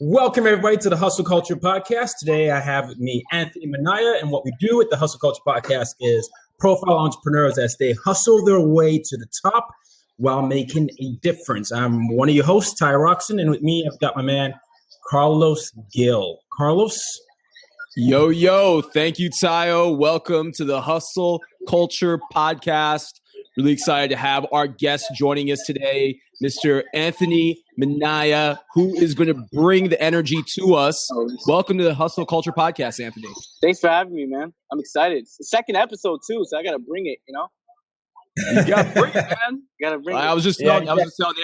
Welcome, everybody, to the Hustle Culture Podcast. Today, I have with me Anthony Minaya, and what we do with the Hustle Culture Podcast is profile entrepreneurs as they hustle their way to the top while making a difference. I'm one of your hosts, Ty Rockson, and with me, I've got my man, Carlos Gil. Carlos? Yo, thank you, Tayo. Welcome to the Hustle Culture Podcast. Really excited to have our guest joining us today, Mr. Anthony Minaya, who is going to bring the energy to us. Welcome to the Hustle Culture Podcast, Anthony. Thanks for having me, man. I'm excited. It's the second episode, too, so I got to bring it, You got to bring it, man. Got to bring it. I was just telling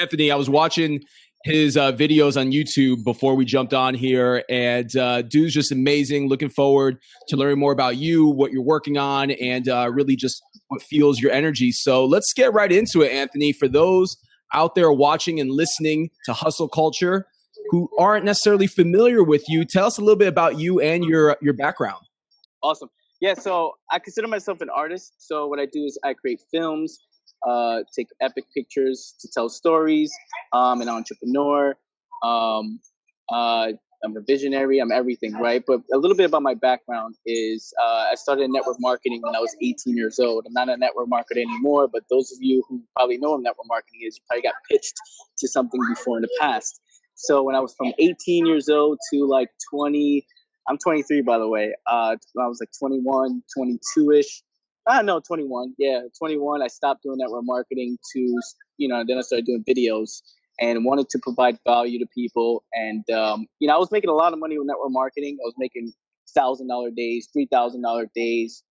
Anthony, I was watching his videos on YouTube before we jumped on here, and dude's just amazing. Looking forward to learning more about you, what you're working on, and really just what fuels your energy. So let's get right into it, Anthony. For those out there watching and listening to Hustle Culture who aren't necessarily familiar with you, tell us a little bit about you and your background. Awesome. Yeah, so I consider myself an artist. So what I do is I create films, take epic pictures to tell stories. I'm an entrepreneur. I'm a visionary. I'm everything, right? But a little bit about my background is I started in network marketing when I was 18 years old. I'm not a network marketer anymore, but those of you who probably know what network marketing is, you probably got pitched to something before in the past. So when I was from 18 years old to like 20, I'm 23, by the way. When I was like 21, 22-ish. 21. Yeah, 21. I stopped doing network marketing then I started doing videos and wanted to provide value to people. And, I was making a lot of money with network marketing. I was making $1,000 days, $3,000 days,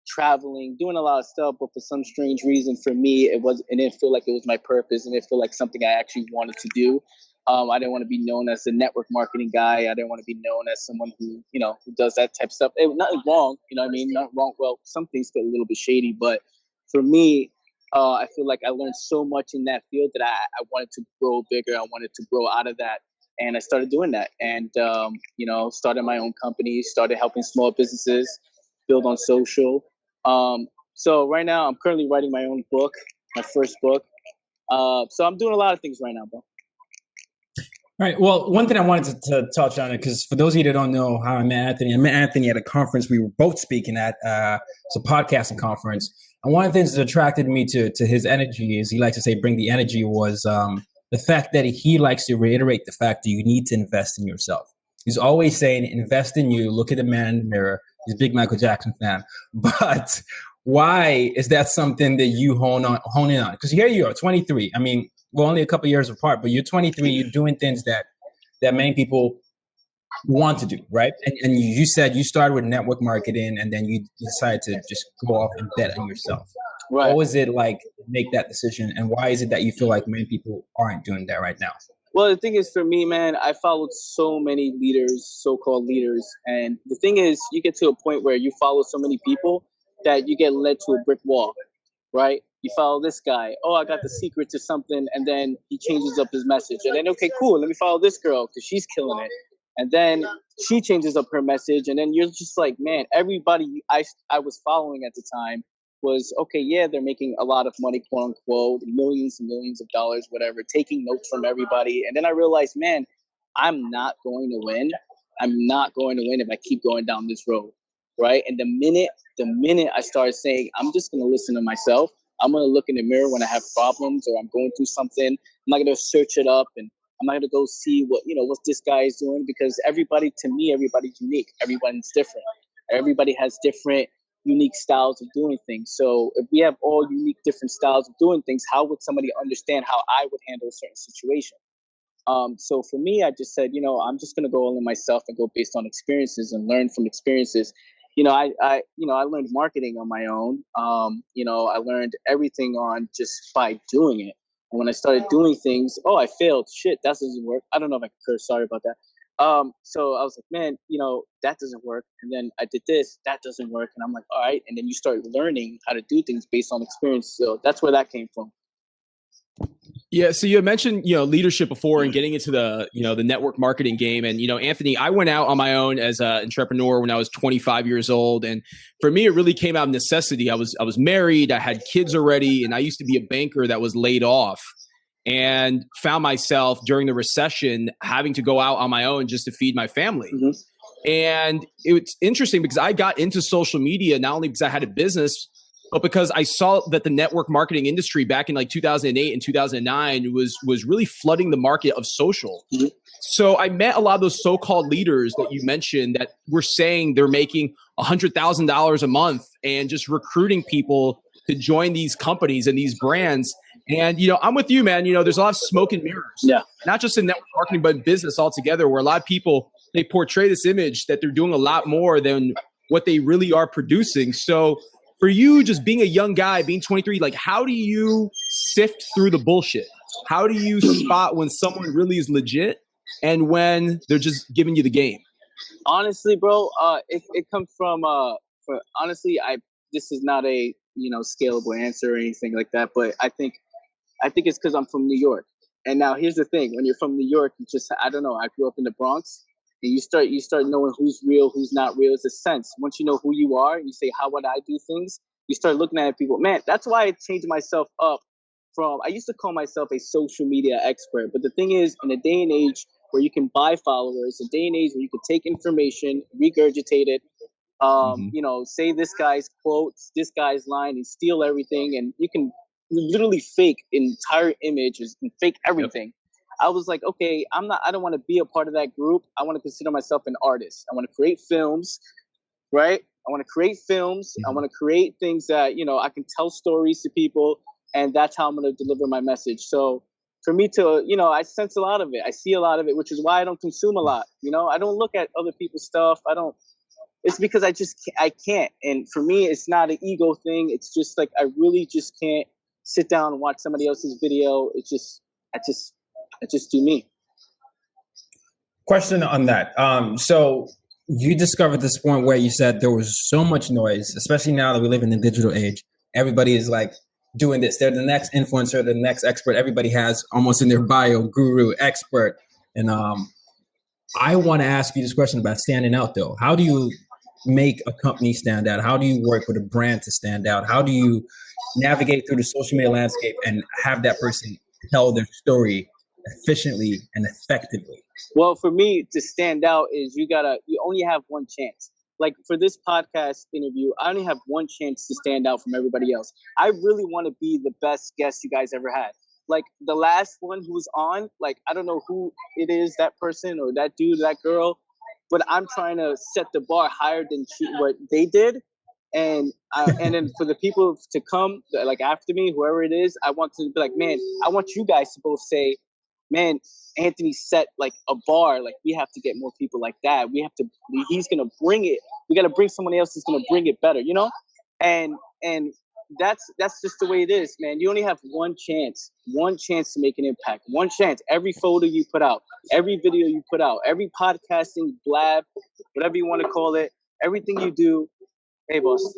traveling, doing a lot of stuff. But for some strange reason for me, it didn't feel like it was my purpose. And it felt like something I actually wanted to do. I didn't want to be known as a network marketing guy. I didn't want to be known as someone who does that type of stuff. Nothing wrong, not wrong. Well, some things get a little bit shady, but for me, I feel like I learned so much in that field that I wanted to grow bigger. I wanted to grow out of that. And I started doing that and, started my own company, started helping small businesses build on social. So right now I'm currently writing my own book, my first book. So I'm doing a lot of things right now, bro. All right. Well, one thing I wanted to touch on it, because for those of you that don't know how I met Anthony at a conference we were both speaking at. It's a podcasting conference. And one of the things that attracted me to his energy is he likes to say, bring the energy, was the fact that he likes to reiterate the fact that you need to invest in yourself. He's always saying, invest in you. Look at the man in the mirror. He's a big Michael Jackson fan. But why is that something that you hone in on? Because here you are, 23. I mean, we're only a couple years apart, but you're 23. You're doing things that many people want to do, right? And you said you started with network marketing, and then you decided to just go off and bet on yourself. Right. What was it like to make that decision, and why is it that you feel like many people aren't doing that right now? Well, the thing is, for me, man, I followed so many leaders, so-called leaders, and the thing is, you get to a point where you follow so many people that you get led to a brick wall, right? You follow this guy. Oh, I got the secret to something. And then he changes up his message. And then, okay, cool. Let me follow this girl because she's killing it. And then she changes up her message. And then you're just like, man, everybody I was following at the time was, okay, yeah, they're making a lot of money, quote unquote, millions and millions of dollars, whatever, taking notes from everybody. And then I realized, man, I'm not going to win. I'm not going to win if I keep going down this road. Right. And the minute I started saying, I'm just going to listen to myself. I'm going to look in the mirror when I have problems or I'm going through something. I'm not going to search it up, and I'm not going to go see what this guy is doing, because everybody's unique. Everybody's different. Everybody has different, unique styles of doing things. So if we have all unique, different styles of doing things, how would somebody understand how I would handle a certain situation? So for me, I just said, I'm just going to go all in myself and go based on experiences and learn from experiences. I learned marketing on my own. I learned everything on just by doing it. And when I started doing things, I failed. Shit, that doesn't work. I don't know if I can curse. Sorry about that. So I was like, man, that doesn't work. And then I did this, that doesn't work. And I'm like, all right. And then you start learning how to do things based on experience. So that's where that came from. Yeah. So you had mentioned, leadership before and getting into the, the network marketing game. And, Anthony, I went out on my own as an entrepreneur when I was 25 years old. And for me, it really came out of necessity. I was married, I had kids already, and I used to be a banker that was laid off. and found myself during the recession having to go out on my own just to feed my family. Mm-hmm. And it's interesting because I got into social media not only because I had a business, but because I saw that the network marketing industry back in like 2008 and 2009 was really flooding the market of social. Mm-hmm. So I met a lot of those so-called leaders that you mentioned that were saying they're making $100,000 a month and just recruiting people to join these companies and these brands. And, I'm with you, man. There's a lot of smoke and mirrors, not just in network marketing, but in business altogether, where a lot of people, they portray this image that they're doing a lot more than what they really are producing. So for you, just being a young guy, being 23, like, how do you sift through the bullshit? How do you spot when someone really is legit and when they're just giving you the game? Honestly, bro, it comes from honestly, this is not a scalable answer or anything like that, but I think it's because I'm from New York. And now here's the thing: when you're from New York, you just, I don't know. I grew up in the Bronx, and you start knowing who's real, who's not real. It's a sense. Once you know who you are, you say, how would I do things? You start looking at people. Man, that's why I changed myself up from. I used to call myself a social media expert, but the thing is, in a day and age where you can buy followers, a day and age where you can take information, regurgitate it, say this guy's quotes, this guy's line, and steal everything, and you can literally fake entire images and fake everything. Yep. I was like, okay, I don't want to be a part of that group. I want to consider myself an artist. I want to create films, right? I want to create films. Mm-hmm. I want to create things that, I can tell stories to people, and that's how I'm going to deliver my message. So for me to, I sense a lot of it. I see a lot of it, which is why I don't consume a lot. I don't look at other people's stuff. It's because I can't. And for me, it's not an ego thing. It's just like, I really just can't sit down and watch somebody else's video. I just do me. Question on that. So you discovered this point where you said there was so much noise, especially now that we live in the digital age. Everybody is like doing this. They're the next influencer, the next expert. Everybody has almost in their bio, guru, expert. And I want to ask you this question about standing out, though. How do you make a company stand out? How do you work with a brand to stand out? How do you navigate through the social media landscape and have that person tell their story efficiently and effectively? Well, for me, to stand out is you only have one chance. Like for this podcast interview, I only have one chance to stand out from everybody else. I really want to be the best guest you guys ever had. Like the last one who was on, like, I don't know who it is, that person or that dude, that girl, but I'm trying to set the bar higher than what they did. And then for the people to come, like after me, whoever it is, I want to be like, man, I want you guys to both say, man, Anthony set like a bar. Like we have to get more people like that. He's going to bring it. We got to bring someone else who's going to bring it better, And that's just the way it is, man. You only have one chance to make an impact. One chance. Every photo you put out, every video you put out, every podcasting blab, whatever you want to call it, everything you do. Hey, boss.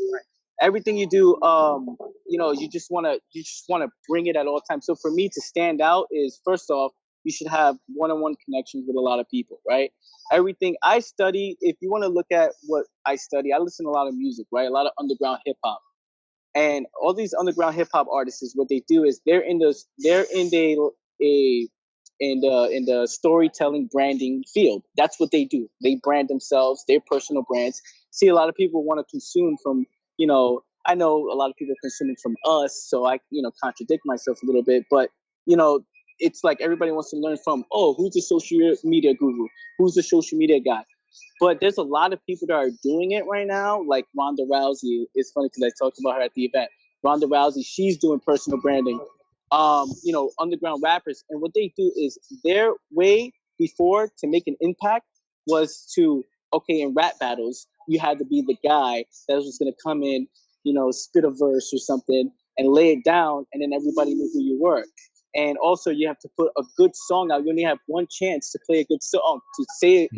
Everything you do, you just want to bring it at all times. So for me to stand out is, first off, you should have one-on-one connections with a lot of people, right? Everything I study, if you want to look at what I study, I listen to a lot of music, right? A lot of underground hip hop. And all these underground hip hop artists, what they do is they're in the storytelling branding field. That's what they do. They brand themselves, their personal brands. See, a lot of people want to consume from, I know a lot of people are consuming from us, so I, contradict myself a little bit, but, it's like everybody wants to learn from, who's the social media guru? Who's the social media guy? But there's a lot of people that are doing it right now, like Ronda Rousey. It's funny because I talked about her at the event. Ronda Rousey, she's doing personal branding. Underground rappers. And what they do is their way before to make an impact was to, in rap battles, you had to be the guy that was just going to come in, spit a verse or something and lay it down, and then everybody knew who you were. And also you have to put a good song out. You only have one chance to play a good song, to say,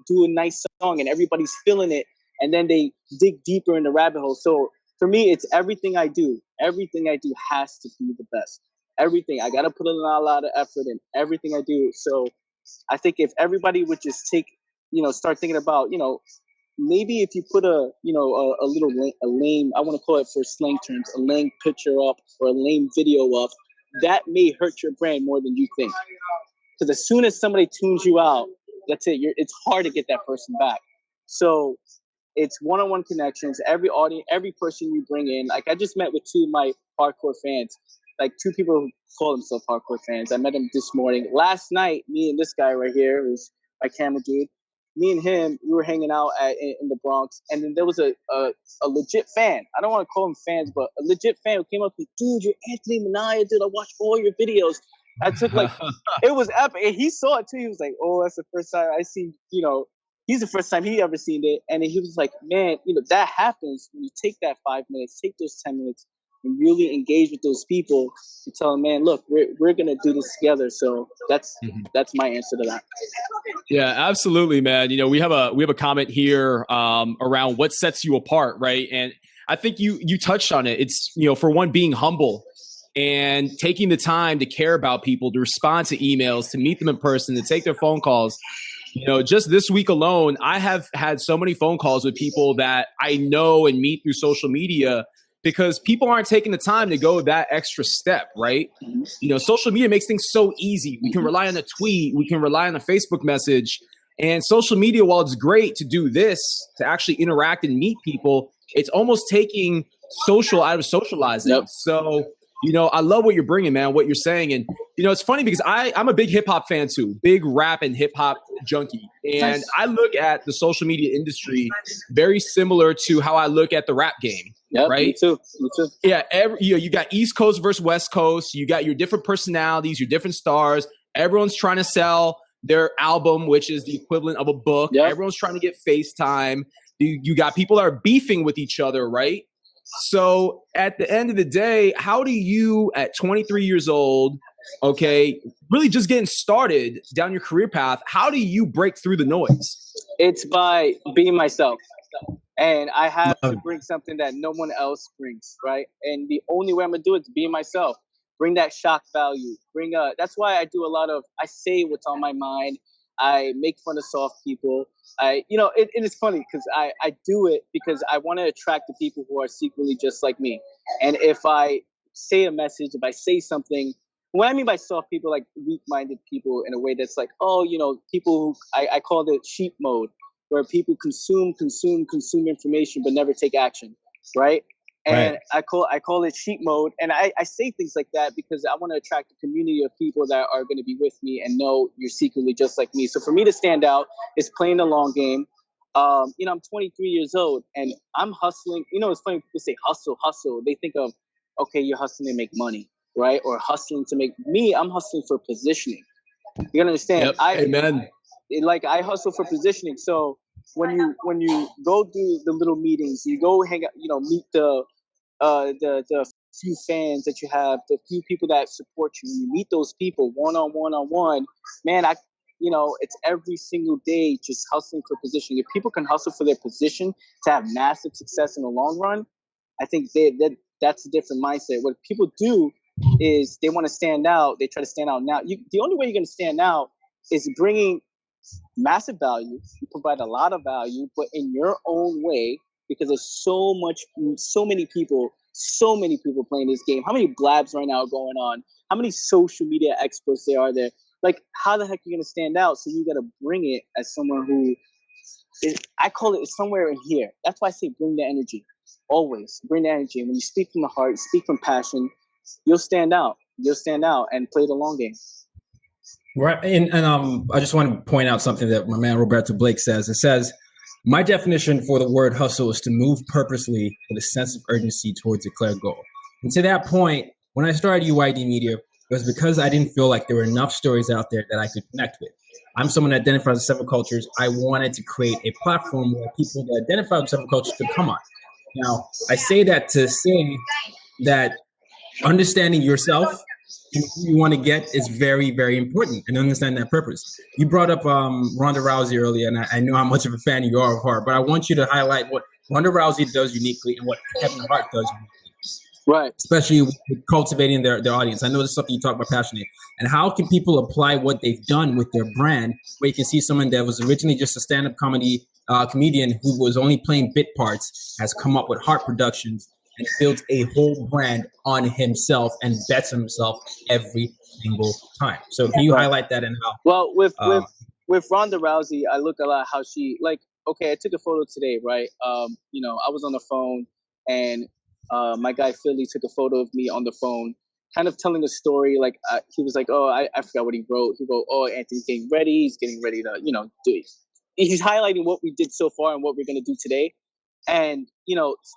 do a nice song, and everybody's feeling it. And then they dig deeper in the rabbit hole. So for me, it's everything I do. Everything I do has to be the best. Everything. I got to put in a lot of effort in everything I do. So I think if everybody would just start thinking about, maybe if you put a lame, I want to call it for slang terms, a lame picture up or a lame video up, that may hurt your brand more than you think. Because as soon as somebody tunes you out, that's it. It's hard to get that person back. So it's one-on-one connections. Every audience, every person you bring in. Like I just met with two of my hardcore fans, like two people who call themselves hardcore fans. I met them this morning. Last night, me and this guy right here, who's my camera dude, me and him, we were hanging out in the Bronx, and then there was a legit fan. I don't want to call them fans, but a legit fan who came up to me, dude, you're Anthony Minaya, dude. I watched all your videos. I took it was epic. And he saw it too. He was like, oh, that's the first time I see, he's the first time he ever seen it. And he was like, man, that happens when you take that 5 minutes, take those 10 minutes and really engage with those people. You tell them, man, look, we're going to do this together. So that's my answer to that. Yeah, absolutely, man. We have a comment here around what sets you apart, right? And I think you touched on it. It's, for one, being humble and taking the time to care about people, to respond to emails, to meet them in person, to take their phone calls. Just this week alone, I have had so many phone calls with people that I know and meet through social media because people aren't taking the time to go that extra step, right? Social media makes things so easy. We can rely on a tweet. We can rely on a Facebook message. And social media, while it's great to do this, to actually interact and meet people, it's almost taking social out of socializing. Yep. So, I love what you're bringing, man, what you're saying. And, it's funny because I'm a big hip hop fan too, big rap and hip hop junkie. And Nice. I look at the social media industry very similar to how I look at the rap game. Yep, right? Me too. Yeah. You got East Coast versus West Coast. You got your different personalities, your different stars. Everyone's trying to sell their album, which is the equivalent of a book. Yep. Everyone's trying to get FaceTime. You got people that are beefing with each other, right? So at the end of the day, how do you, at 23 years old, really just getting started down your career path, how do you break through the noise? It's by being myself. And I have to bring something that no one else brings, right? And the only way I'm going to do it is being myself. Bring that shock value. That's why I do I say what's on my mind. I make fun of soft people. It is funny because I do it because I want to attract the people who are secretly just like me. And if I say a message, if I say something, what I mean by soft people, like weak-minded people in a way that's like, people who I call it sheep mode, where people consume information but never take action, right? And right. I call it sheep mode, and I say things like that because I want to attract a community of people that are going to be with me and know you're secretly just like me. So for me to stand out is playing the long game. I'm 23 years old and I'm hustling. It's funny people say hustle. They think of, okay, you're hustling to make money, right? Or hustling to make me. I'm hustling for positioning. You gotta understand. Yep. Amen. I hustle for positioning. So when you go do the little meetings, you go hang out, meet the few fans that you have, the few people that support you. You meet those people one on one. Man, it's every single day just hustling for position. If people can hustle for their position to have massive success in the long run, I think that's a different mindset. What people do is they want to stand out. They try to stand out now. The only way you're going to stand out is bringing massive value. You provide a lot of value, but in your own way, because there's so many people playing this game. How many blabs right now going on? How many social media experts are there? Like, how the heck are you going to stand out? So you got to bring it as someone who is, I call it somewhere in here. That's why I say bring the energy. Always bring the energy. When you speak from the heart, speak from passion, you'll stand out. And play the long game. Right. And I just want to point out something that my man Roberto Blake says. It says, my definition for the word hustle is to move purposely with a sense of urgency towards a clear goal. And to that point, when I started UID Media, it was because I didn't feel like there were enough stories out there that I could connect with. I'm someone that identifies with several cultures. I wanted to create a platform where people that identify with several cultures could come on. Now, I say that to say that understanding yourself and who you want to get is very, very important, and understand that purpose. You brought up Ronda Rousey earlier, and I know how much of a fan you are of her, but I want you to highlight what Ronda Rousey does uniquely and what Kevin Hart does uniquely. Right. Especially with cultivating their audience. I know this is something you talk about passionately. And how can people apply what they've done with their brand, where you can see someone that was originally just a stand-up comedian who was only playing bit parts, has come up with Hart Productions, and builds a whole brand on himself and bets himself every single time. So can you highlight that and how? Well, with Ronda Rousey, I look a lot how she okay, I took a photo today, right? I was on the phone and my guy Philly took a photo of me on the phone, kind of telling a story. He was like, oh, I forgot what he wrote. He wrote, oh, Anthony's getting ready. He's getting ready to, do it. He's highlighting what we did so far and what we're going to do today. And,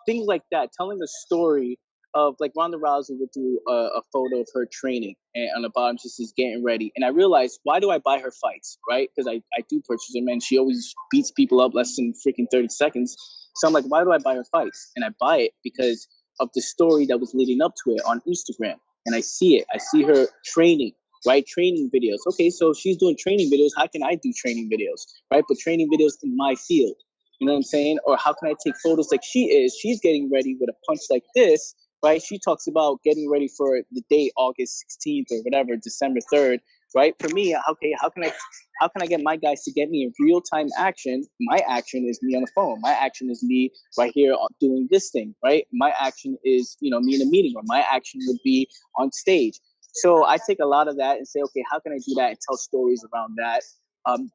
things like that, telling a story of Ronda Rousey would do a photo of her training, and on the bottom she says getting ready. And I realized, why do I buy her fights, right? Because I do purchase them, and she always beats people up less than freaking 30 seconds. So I'm like, why do I buy her fights? And I buy it because of the story that was leading up to it on Instagram. And I see it. I see her training, right? Training videos. Okay, so she's doing training videos. How can I do training videos, right? But training videos in my field. You know what I'm saying? Or how can I take photos like she is? She's getting ready with a punch like this, right? She talks about getting ready for the date, August 16th or whatever, December 3rd, right? For me, okay, how can I get my guys to get me in real-time action? My action is me on the phone. My action is me right here doing this thing, right? My action is, me in a meeting, or my action would be on stage. So I take a lot of that and say, okay, how can I do that and tell stories around that?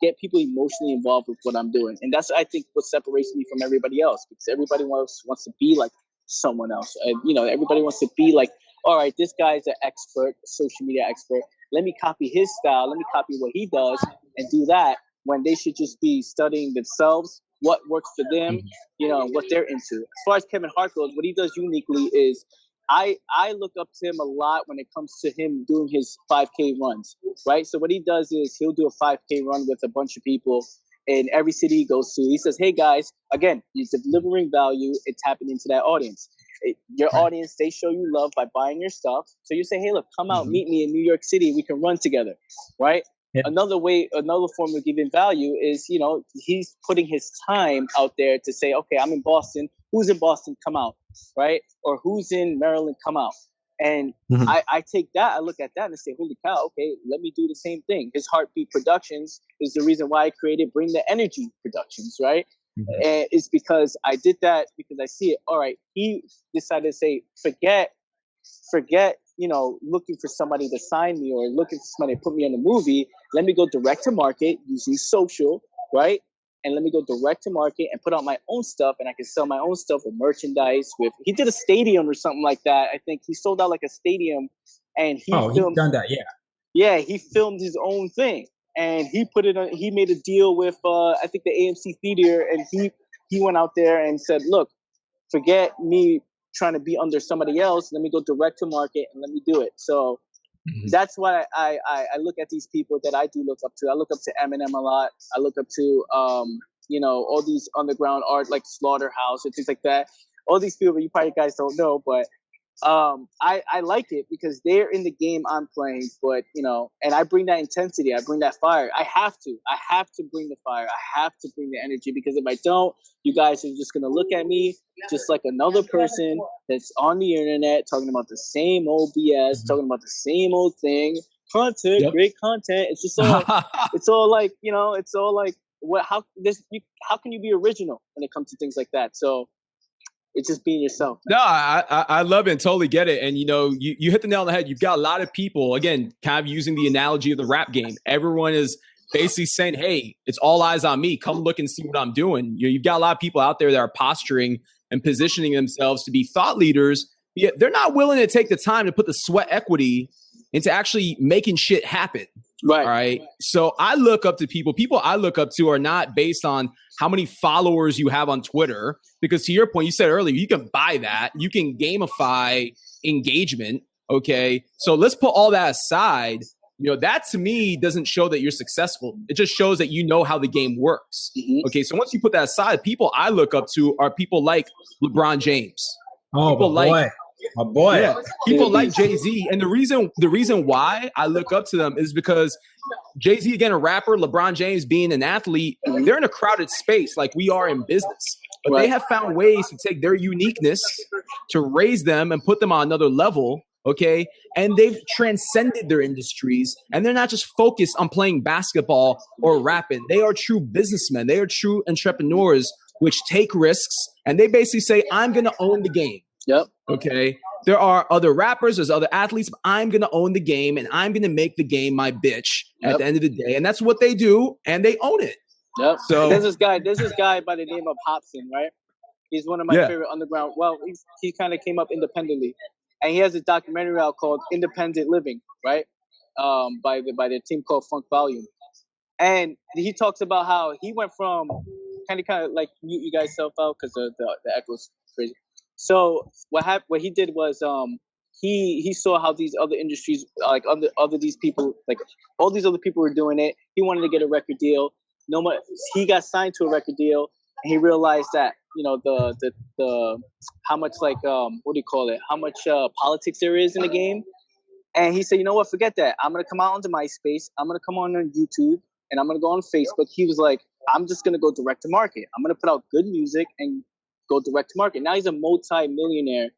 Get people emotionally involved with what I'm doing. And that's, I think, what separates me from everybody else, because everybody wants to be like someone else. Everybody wants to be like, all right, this guy's an expert, a social media expert. Let me copy his style. Let me copy what he does and do that, when they should just be studying themselves, what works for them, what they're into. As far as Kevin Hart goes, what he does uniquely is I look up to him a lot when it comes to him doing his 5K runs, right? So what he does is he'll do a 5K run with a bunch of people in every city he goes to. He says, hey, guys, again, you're delivering value. It's tapping into that audience. Your audience, they show you love by buying your stuff. So you say, hey, look, come out, meet me in New York City. We can run together, right? Yeah. Another form of giving value is, he's putting his time out there to say, okay, I'm in Boston. Who's in Boston? Come out, right? Or who's in Maryland? Come out. And I take that, I look at that and say, holy cow, okay, let me do the same thing. His Heartbeat Productions is the reason why I created Bring the Energy Productions, right? And it's because I did that because I see it. All right, he decided to say, forget, looking for somebody to sign me or looking for somebody to put me in a movie. Let me go direct to market using social, right? And let me go direct to market and put out my own stuff, and I can sell my own stuff with merchandise. He did a stadium or something like that. I think he sold out like a stadium, and he's done that. Yeah. Yeah, he filmed his own thing, and he put it on. He made a deal with I think the AMC Theater, and he went out there and said, look, forget me trying to be under somebody else. Let me go direct to market and let me do it. So that's why I look at these people that I do look up to. I look up to Eminem a lot. I look up to all these underground art like Slaughterhouse and things like that. All these people you probably guys don't know, but I like it because they're in the game I'm playing, but and I bring that intensity, I bring that fire. I have to bring the fire. I have to bring the energy, because if I don't, you guys are just gonna look at me just like another person that's on the internet talking about the same old BS, talking about the same old thing. Content, great content. It's just all it's all like how can you be original when it comes to things like that? So it's just being yourself. Man. No, I love it and totally get it. And, you hit the nail on the head. You've got a lot of people, again, kind of using the analogy of the rap game. Everyone is basically saying, hey, it's all eyes on me. Come look and see what I'm doing. You've got a lot of people out there that are posturing and positioning themselves to be thought leaders, yet they're not willing to take the time to put the sweat equity into actually making shit happen. Right. All right. So I look up to people. People I look up to are not based on how many followers you have on Twitter, because to your point, you said earlier, you can buy that. You can gamify engagement. Okay. So let's put all that aside. That to me doesn't show that you're successful. It just shows that you know how the game works. Okay. So once you put that aside, people I look up to are people like LeBron James. Oh, people my boy. Yeah, people like Jay-Z. And the reason why I look up to them is because Jay-Z, again, a rapper, LeBron James being an athlete, they're in a crowded space like we are in business. But they have found ways to take their uniqueness, to raise them and put them on another level, okay? And they've transcended their industries, and they're not just focused on playing basketball or rapping. They are true businessmen. They are true entrepreneurs, which take risks, and they basically say, I'm going to own the game. Yep. Okay. There are other rappers, there's other athletes. I'm going to own the game and I'm going to make the game my bitch at the end of the day. And that's what they do. And they own it. Yep. So There's this guy by the name of Hobson, right? He's one of my favorite underground. Well, he kind of came up independently, and he has a documentary out called Independent Living, right? By the team called Funk Volume, and he talks about how he went from kind of like mute you guys self out because the echo's crazy. So what he did was he saw how these other industries like other these people, like all these other people were doing it. He wanted to get a record deal. No more. He got signed to a record deal, and he realized that the how much like what do you call it? How much politics there is in the game. And he said, you know what? Forget that. I'm gonna come out onto MySpace. I'm gonna come on YouTube, and I'm gonna go on Facebook. He was like, I'm just gonna go direct to market. I'm gonna put out good music and go direct to market. Now he's a multi-millionaire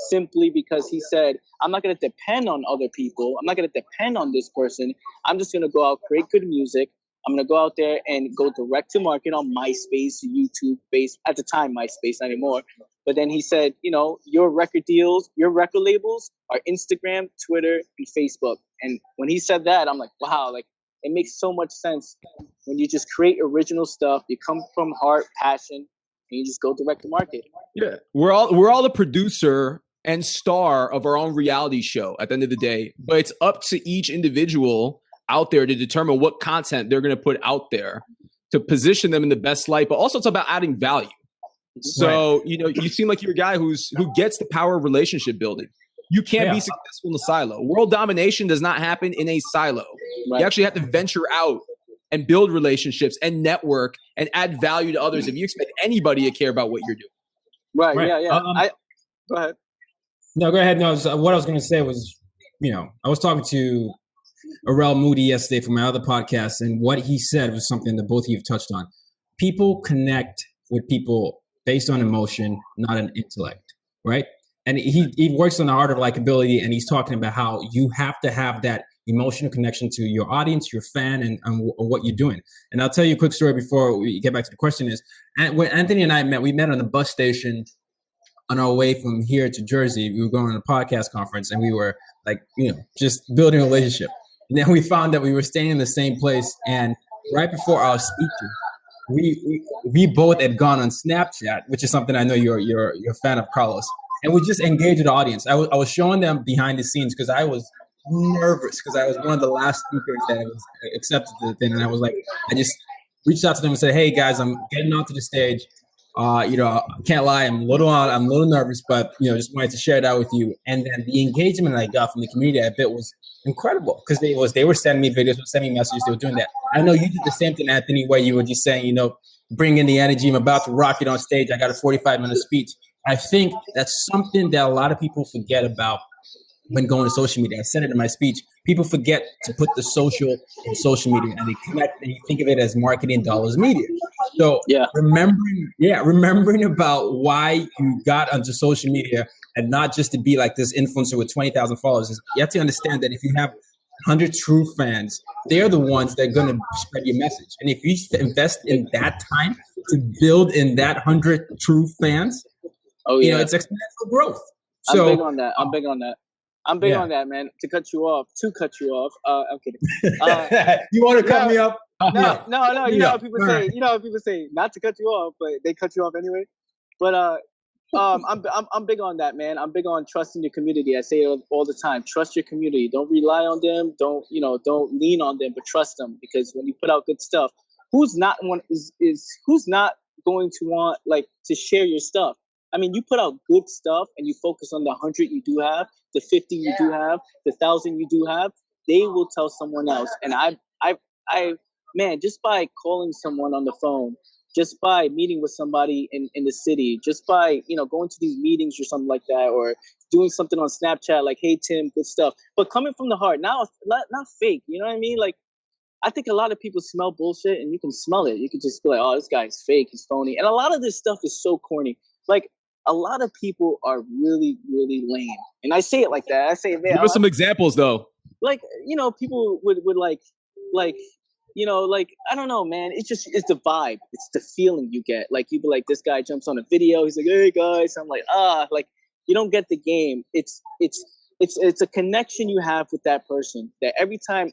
simply because he said, I'm not gonna depend on other people. I'm not gonna depend on this person. I'm just gonna go out, create good music. I'm gonna go out there and go direct to market on MySpace, YouTube, at the time MySpace, not anymore. But then he said, your record deals, your record labels are Instagram, Twitter, and Facebook. And when he said that, I'm like, wow, like it makes so much sense when you just create original stuff. You come from heart, passion, and you just go direct to market. Yeah, we're all the producer and star of our own reality show at the end of the day. But it's up to each individual out there to determine what content they're going to put out there to position them in the best light. But also it's about adding value. So, you seem like you're a guy who gets the power of relationship building. You can't be successful in a silo. World domination does not happen in a silo. Right. You actually have to venture out and build relationships and network and add value to others if you expect anybody to care about what you're doing. Right. Yeah. Go ahead. No, go ahead. No, what I was going to say was, I was talking to Arel Moody yesterday from my other podcast, and what he said was something that both of you have touched on. People connect with people based on emotion, not an intellect, right? And he works on the art of likability, and he's talking about how you have to have that emotional connection to your audience, your fan, and what you're doing. And I'll tell you a quick story before we get back to the question is, when Anthony and I met, we met on the bus station on our way from here to Jersey. We were going to a podcast conference, and we were like, just building a relationship. And then we found that we were staying in the same place, and right before our speeches, we both had gone on Snapchat, which is something I know you're a fan of, Carlos, and we just engaged with the audience. I was showing them behind the scenes because I was nervous because I was one of the last speakers that was accepted to the thing, and I just reached out to them and said, "Hey guys, I'm getting onto the stage. I can't lie, I'm a little nervous, but just wanted to share that with you." And then the engagement I got from the community, I bet was incredible because they were sending me videos, sending me messages. They were doing that. I know you did the same thing, Anthony, where you were just saying, bring in the energy. I'm about to rock it on stage. I got a 45-minute speech. I think that's something that a lot of people forget about when going to social media. I said it in my speech. People forget to put the social in social media, and they connect and you think of it as marketing dollars media. So remembering about why you got onto social media and not just to be like this influencer with 20,000 followers. You have to understand that if you have 100 true fans, they're the ones that are going to spread your message. And if you invest in that time to build in that 100 true fans, it's exponential growth. So, I'm big on that. I'm big on that, man. To cut you off. I'm kidding. You want to cut me off? No. You know how people say. You know how people say not to cut you off, but they cut you off anyway. But I'm big on that, man. I'm big on trusting your community. I say it all the time. Trust your community. Don't rely on them. Don't lean on them, but trust them, because when you put out good stuff, who's not going to want to share your stuff? I mean, you put out good stuff and you focus on the 100 you do have, the 50 you do have, the 1,000 you do have. They will tell someone else. And man, just by calling someone on the phone, just by meeting with somebody in the city, just by, going to these meetings or something like that, or doing something on Snapchat, like, hey, Tim, good stuff. But coming from the heart, not fake, you know what I mean? Like, I think a lot of people smell bullshit, and you can smell it. You can just be like, oh, this guy's fake, he's phony. And a lot of this stuff is so corny. Like, a lot of people are really, really lame. And I say it like that. I say, man. Give us some examples, though. Like, people would I don't know, man. It's the vibe. It's the feeling you get. Like, you be like, this guy jumps on a video. He's like, hey, guys. I'm like, You don't get the game. It's a connection you have with that person. That every time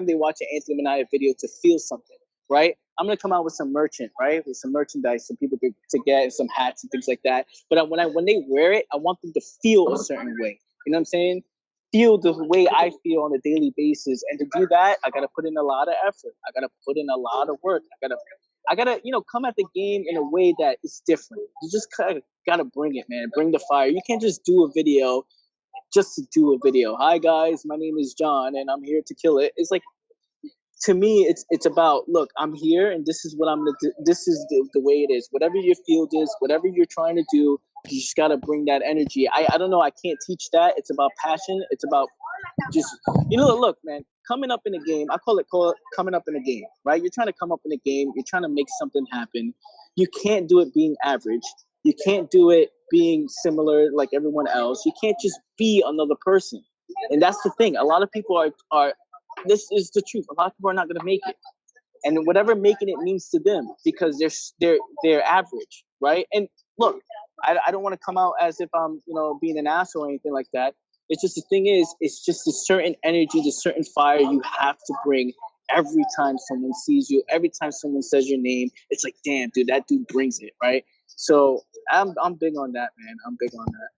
they watch an Anthony Minaya video to feel something, right? I'm gonna come out with some with some merchandise, so people to get some hats and things like that. But when they wear it, I want them to feel a certain way. You know what I'm saying? Feel the way I feel on a daily basis, and to do that, I gotta put in a lot of effort. I gotta put in a lot of work. I gotta, come at the game in a way that is different. You just gotta bring it, man. Bring the fire. You can't just do a video just to do a video. Hi guys, my name is John, and I'm here to kill it. It's like, to me, it's about, look, I'm here, and this is what I'm gonna do. This is the way it is. Whatever your field is, whatever you're trying to do, you just gotta bring that energy. I don't know. I can't teach that. It's about passion. It's about just, look, man, coming up in a game, I call it coming up in a game, right? You're trying to come up in a game. You're trying to make something happen. You can't do it being average. You can't do it being similar like everyone else. You can't just be another person. And that's the thing. A lot of people are this is the truth. A lot of people are not going to make it. And whatever making it means to them, because they're average, right? And look, I don't want to come out as if I'm, being an ass or anything like that. It's just, the thing is, it's just a certain energy, the certain fire you have to bring every time someone sees you, every time someone says your name. It's like, damn, dude, that dude brings it, right? So I'm big on that, man. I'm big on that.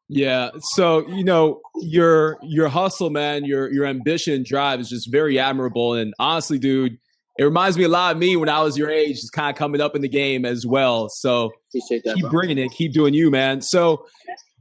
Yeah. So, your hustle, man, your ambition, drive is just very admirable. And honestly, dude, it reminds me a lot of me when I was your age, just kind of coming up in the game as well. So appreciate that, keep bro. bringing it, keep doing you, man. So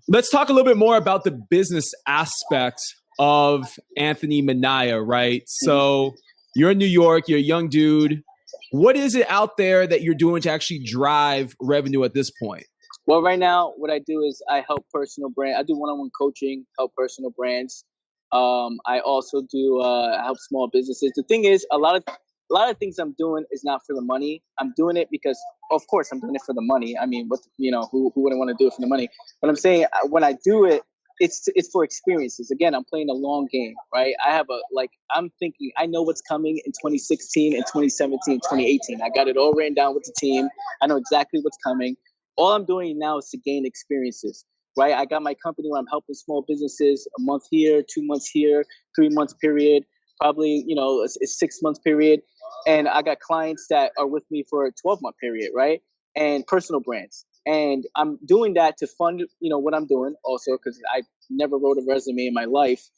let's talk a little bit more about the business aspect of Anthony Minaya, right? So you're in New York, you're a young dude. What is it out there that you're doing to actually drive revenue at this point? Well, right now, what I do is I help personal brand. I do one-on-one coaching, help personal brands. I also do help small businesses. The thing is, a lot of things I'm doing is not for the money. I'm doing it because, of course, I'm doing it for the money. I mean, who wouldn't want to do it for the money? But I'm saying, when I do it, it's for experiences. Again, I'm playing a long game, right? I'm thinking, I know what's coming in 2016 and 2017, 2018. I got it all written down with the team. I know exactly what's coming. All I'm doing now is to gain experiences, right? I got my company where I'm helping small businesses, a month here, 2 months here, 3 months period, probably, a 6 month period. And I got clients that are with me for a 12-month period, right? And personal brands. And I'm doing that to fund, what I'm doing also, because I never wrote a resume in my life.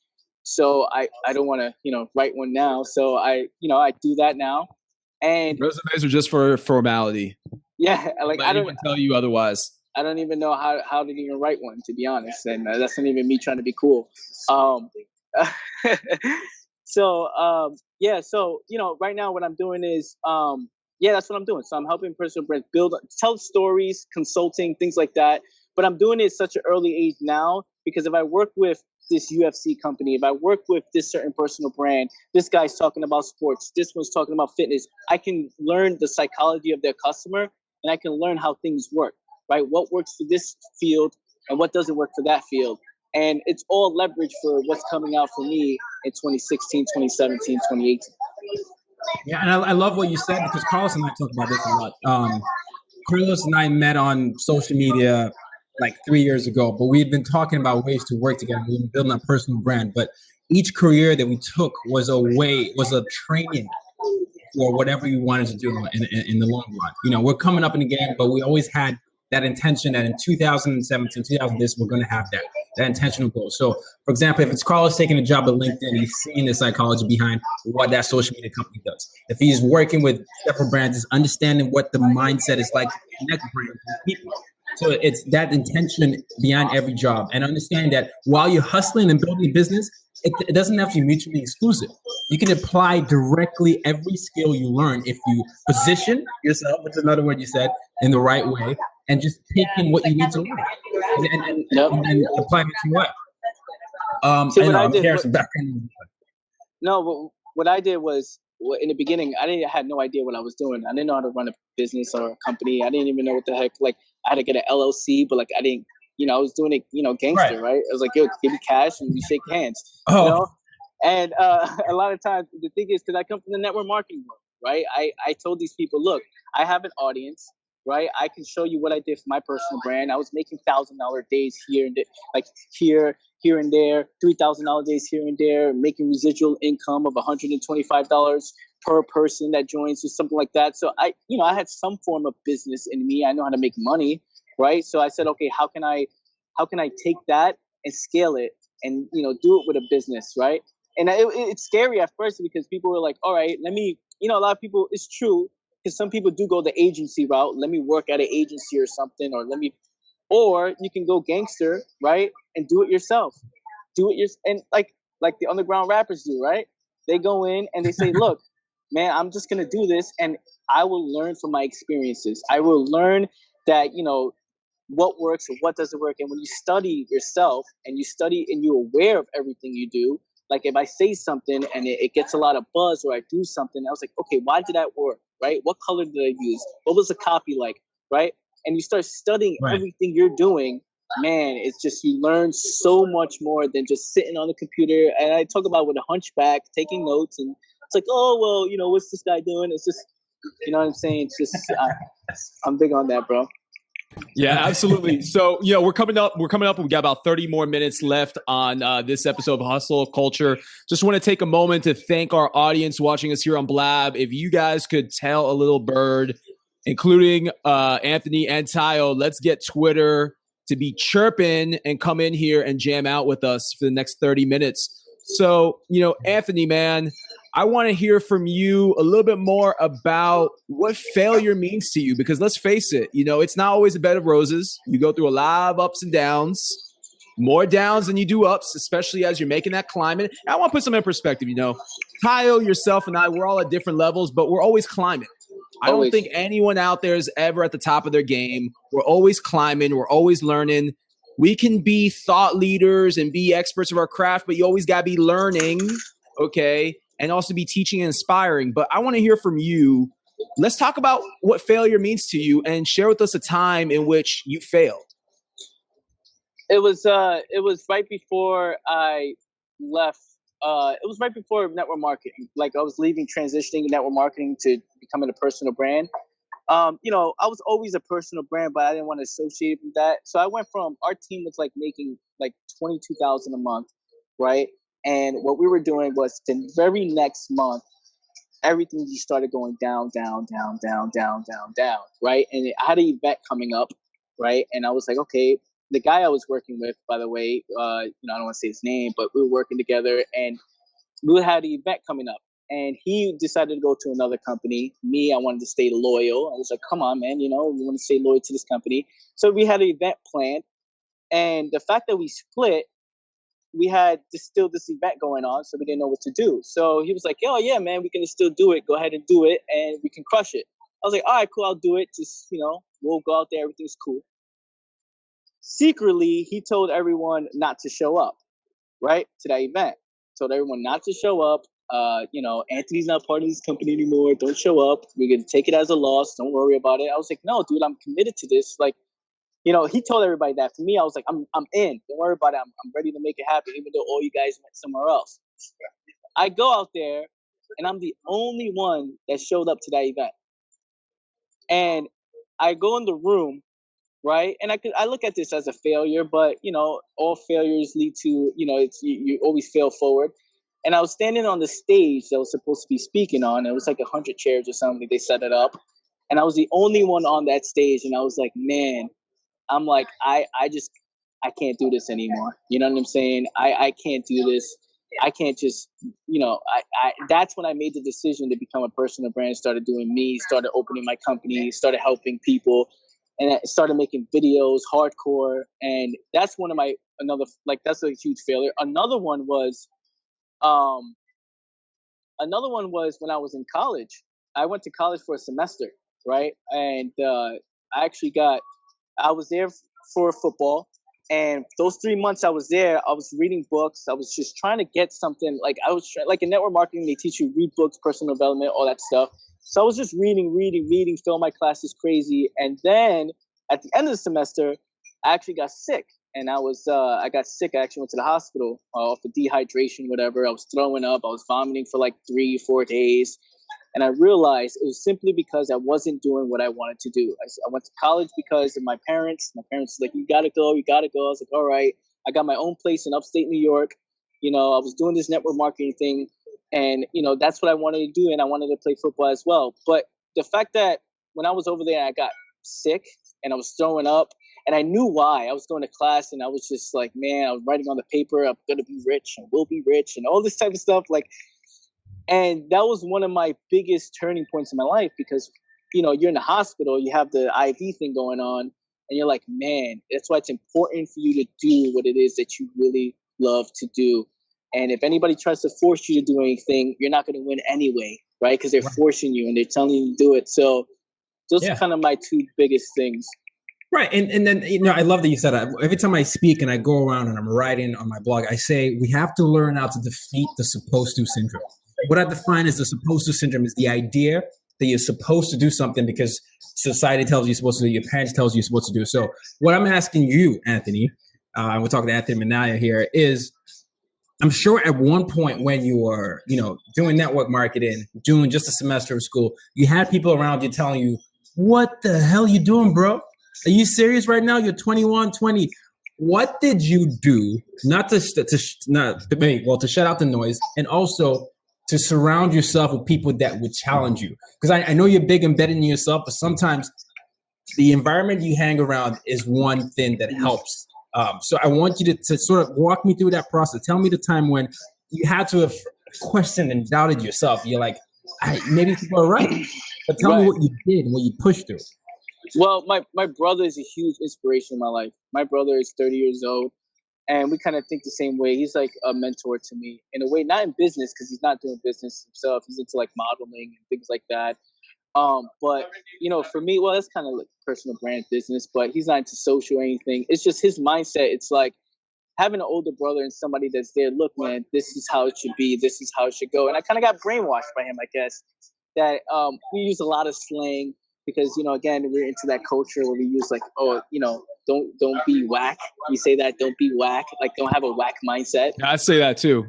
So I don't want to, write one now. So I do that now. And resumes are just for formality. Yeah, I don't even tell you otherwise. I don't even know how to even write one, to be honest, and that's not even me trying to be cool. So right now what I'm doing is that's what I'm doing. So I'm helping personal brands tell stories, consulting, things like that. But I'm doing it at such an early age now, because if I work with this UFC company, if I work with this certain personal brand, this guy's talking about sports, this one's talking about fitness, I can learn the psychology of their customer, and I can learn how things work, right? What works for this field and what doesn't work for that field. And it's all leverage for what's coming out for me in 2016, 2017, 2018. Yeah, and I love what you said, because Carlos and I talk about this a lot. Carlos and I met on social media like 3 years ago, but we've been talking about ways to work together. We've been building a personal brand, but each career that we took was a training for whatever you wanted to do in the long run. We're coming up in the game, but we always had that intention that in 2017, 2000, we're going to have that intentional goal. So, for example, if it's Carlos taking a job at LinkedIn, he's seeing the psychology behind what that social media company does. If he's working with several brands, he's understanding what the mindset is like to connect brands with people. So it's that intention behind every job, and understand that while you're hustling and building a business, it doesn't have to be mutually exclusive. You can apply directly every skill you learn if you position yourself, which is another word you said, in the right way, and just take in what you need to learn and apply it to your life. I'm hearing some background. No, but what I did was, in the beginning, I had no idea what I was doing. I didn't know how to run a business or a company. I didn't even know what the heck, I had to get an LLC, but I didn't, I was doing it, gangster, right? I was like, yo, give me cash and we shake hands, And a lot of times, the thing is, because I come from the network marketing world, right? I told these people, look, I have an audience. right? I can show you what I did for my personal brand. I was making $1,000 days here and there, like here and there, $3,000 days here and there, making residual income of $125 per person that joins or something like that. So I had some form of business in me. I know how to make money, right? So I said, okay, how can I take that and scale it and, do it with a business, right? And it's scary at first because people were like, all right, let me, a lot of people, it's true, because some people do go the agency route. Let me work at an agency or something, or you can go gangster, right? And do it yourself. And like the underground rappers do, right? They go in and they say, look, man, I'm just going to do this. And I will learn from my experiences. I will learn that, what works and what doesn't work. And when you study yourself and you're aware of everything you do, like if I say something and it gets a lot of buzz, or I do something, I was like, okay, why did that work? Right? What color did I use? What was the copy like? Right? And you start studying everything you're doing. Man, it's just, you learn so much more than just sitting on the computer. And I talk about with a hunchback, taking notes, and it's like, oh, well, what's this guy doing? It's just, you know what I'm saying? It's just, I'm big on that, bro. Yeah, absolutely. So, we're coming up. We got about 30 more minutes left on this episode of Hustle Culture. Just want to take a moment to thank our audience watching us here on Blab. If you guys could tell a little bird, including Anthony and Tayo, let's get Twitter to be chirping and come in here and jam out with us for the next 30 minutes. So, Anthony, man, I want to hear from you a little bit more about what failure means to you, because let's face it, it's not always a bed of roses. You go through a lot of ups and downs, more downs than you do ups, especially as you're making that climb. And I want to put some in perspective, Tayo, yourself, and I, we're all at different levels, but we're always climbing. I don't think anyone out there is ever at the top of their game. We're always climbing. We're always learning. We can be thought leaders and be experts of our craft, but you always got to be learning, okay? And also be teaching and inspiring. But I want to hear from you. Let's talk about what failure means to you and share with us a time in which you failed. It was right before I left. It was right before network marketing. Like I was transitioning network marketing to becoming a personal brand. I was always a personal brand, but I didn't want to associate with that. So I went from, our team was making $22,000 a month, right? And what we were doing was the very next month, everything just started going down, right? And I had an event coming up, right? And I was like, okay, the guy I was working with, by the way, I don't want to say his name, but we were working together, and we had an event coming up. And he decided to go to another company. Me, I wanted to stay loyal. I was like, come on, man, we want to stay loyal to this company. So we had an event planned. And the fact that we split, we had still this event going on, so we didn't know what to do. So he was like, oh, yeah, man, we can still do it. Go ahead and do it, and we can crush it. I was like, all right, cool, I'll do it. Just, we'll go out there. Everything's cool. Secretly, he told everyone not to show up, right, to that event. Told everyone not to show up. Anthony's not part of this company anymore. Don't show up. We're going to take it as a loss. Don't worry about it. I was like, no, dude, I'm committed to this. He told everybody that. For me, I was like, I'm in. Don't worry about it. I'm ready to make it happen, even though all you guys went somewhere else. I go out there, and I'm the only one that showed up to that event. And I go in the room, right? And I look at this as a failure, but all failures lead to, you always fail forward. And I was standing on the stage that I was supposed to be speaking on. It was 100 chairs or something. They set it up, and I was the only one on that stage. And I was like, man, I'm like, I can't do this anymore. You know what I'm saying? I can't do this. I can't just, that's when I made the decision to become a personal brand, started doing me, started opening my company, started helping people, and I started making videos, hardcore. And that's that's a huge failure. Another one was when I was in college. I went to college for a semester, right? And I was there for football, and those 3 months I was there, I was reading books. I was just trying to get something. In network marketing, they teach you read books, personal development, all that stuff. So I was just reading, fill my classes crazy. And then at the end of the semester, I actually got sick. And I got sick. I actually went to the hospital off of dehydration, whatever. I was throwing up. I was vomiting for 3-4 days. And I realized it was simply because I wasn't doing what I wanted to do. I went to college because of my parents. My parents were like, you gotta go, you gotta go. I was like, all right. I got my own place in upstate New York. You know, I was doing this network marketing thing, and you know, that's what I wanted to do, and I wanted to play football as well. But the fact that when I was over there, I got sick and I was throwing up, and I knew why. I was going to class and I was just like, man, I was writing on the paper, I'm gonna be rich and will be rich and all this type of stuff. Like, and that was one of my biggest turning points in my life, because, you know, you're in the hospital, you have the IV thing going on, and you're like, man, that's why it's important for you to do what it is that you really love to do. And if anybody tries to force you to do anything, you're not going to win anyway, right? Because they're forcing you and they're telling you to do it. So those are kind of my two biggest things. Right. And then, you know, I love that you said that. Every time I speak and I go around and I'm writing on my blog, I say we have to learn how to defeat the supposed to syndrome. What I define as the supposed to syndrome is the idea that you're supposed to do something because society tells you you're supposed to do, your parents tells you you're supposed to do. So what I'm asking you, Anthony, and we're talking to Anthony Minaya here, is I'm sure at one point when you were, you know, doing network marketing, doing just a semester of school, you had people around you telling you, what the hell you doing, bro? Are you serious right now? You're 21, 20. What did you do to shut out the noise, and also to surround yourself with people that would challenge you? Because I know you're big embedded in yourself, but sometimes the environment you hang around is one thing that helps. So I want you to sort of walk me through that process. Tell me the time when you had to have questioned and doubted yourself. You're like, maybe people are right, but tell me what you did and what you pushed through. Well, my brother is a huge inspiration in my life. My brother is 30 years old, and we kind of think the same way. He's like a mentor to me in a way, not in business, because he's not doing business himself. He's into like modeling and things like that. But you know, for me, well, that's kind of like personal brand business, but he's not into social or anything. It's just his mindset. It's like having an older brother and somebody that's there. Look, man, this is how it should be. This is how it should go. And I kind of got brainwashed by him, I guess, that we use a lot of slang because, you know, again, we're into that culture where we use like, oh, you know, don't be whack. We say that, don't be whack. Like, don't have a whack mindset. I say that too.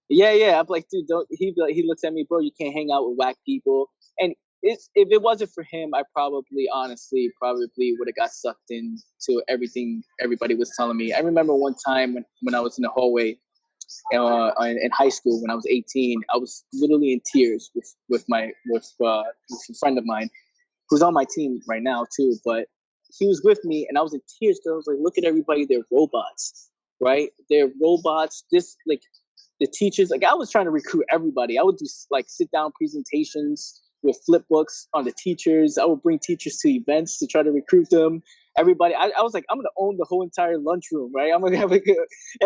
Yeah. I'm like, dude, don't. He looks at me, bro. You can't hang out with whack people. And if it wasn't for him, I honestly would have got sucked into everything everybody was telling me. I remember one time when I was in the hallway in high school when I was 18, I was literally in tears with a friend of mine who's on my team right now too. But he was with me, and I was in tears because I was like, look at everybody, they're robots, right? They're robots. This like the teachers, like I was trying to recruit everybody. I would do like sit down presentations with flip books on the teachers. I would bring teachers to events to try to recruit them. Everybody, I was like, I'm gonna own the whole entire lunchroom, right? I'm gonna have and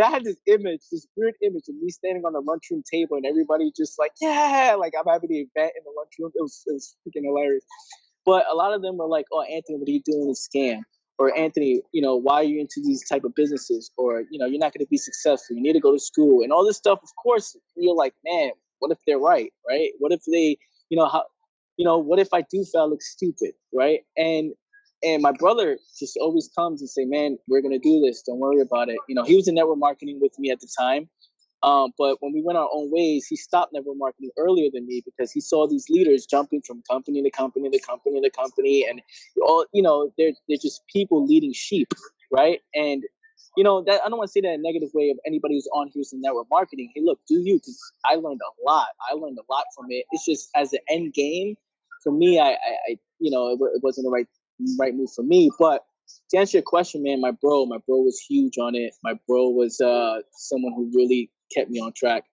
I had this weird image of me standing on the lunchroom table and everybody just like, yeah, like I'm having the event in the lunchroom. It was freaking hilarious. But a lot of them were like, oh, Anthony, what are you doing is scam? Or Anthony, you know, why are you into these type of businesses? Or, you know, you're not going to be successful. You need to go to school and all this stuff. Of course, you're like, man, what if they're right? What if they, what if I do fail, look stupid, right? And my brother just always comes and say, man, we're going to do this. Don't worry about it. You know, he was in network marketing with me at the time. But when we went our own ways, he stopped network marketing earlier than me because he saw these leaders jumping from company to company to company to company, and all they're just people leading sheep, right? And that I don't want to say that in a negative way of anybody who's on here who's in network marketing. Hey, look, do you? Because I learned a lot. I learned a lot from it. It's just as an end game for me, I it wasn't the right move for me, but. To answer your question, man, my bro was huge on it. My bro was someone who really kept me on track.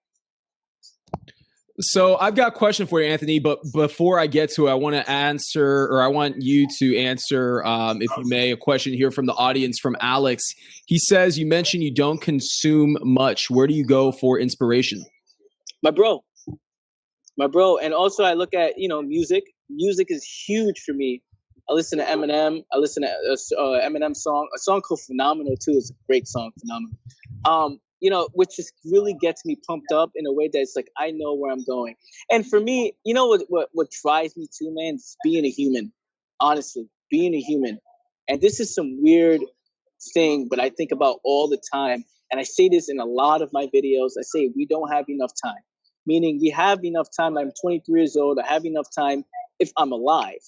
So I've got a question for you, Anthony, but before I get to it, I want you to answer, if you may, a question here from the audience from Alex. He says, you mentioned you don't consume much. Where do you go for inspiration? My bro. And also I look at, music. Music is huge for me. I listen to Eminem. I listen to Eminem song. A song called Phenomenal too is a great song, Phenomenal. Which just really gets me pumped up in a way that's like I know where I'm going. And for me, what drives me too, man, is being a human. Honestly, being a human. And this is some weird thing, but I think about all the time. And I say this in a lot of my videos. I say we don't have enough time. meaning we have enough time. I'm 23 years old. I have enough time if I'm alive,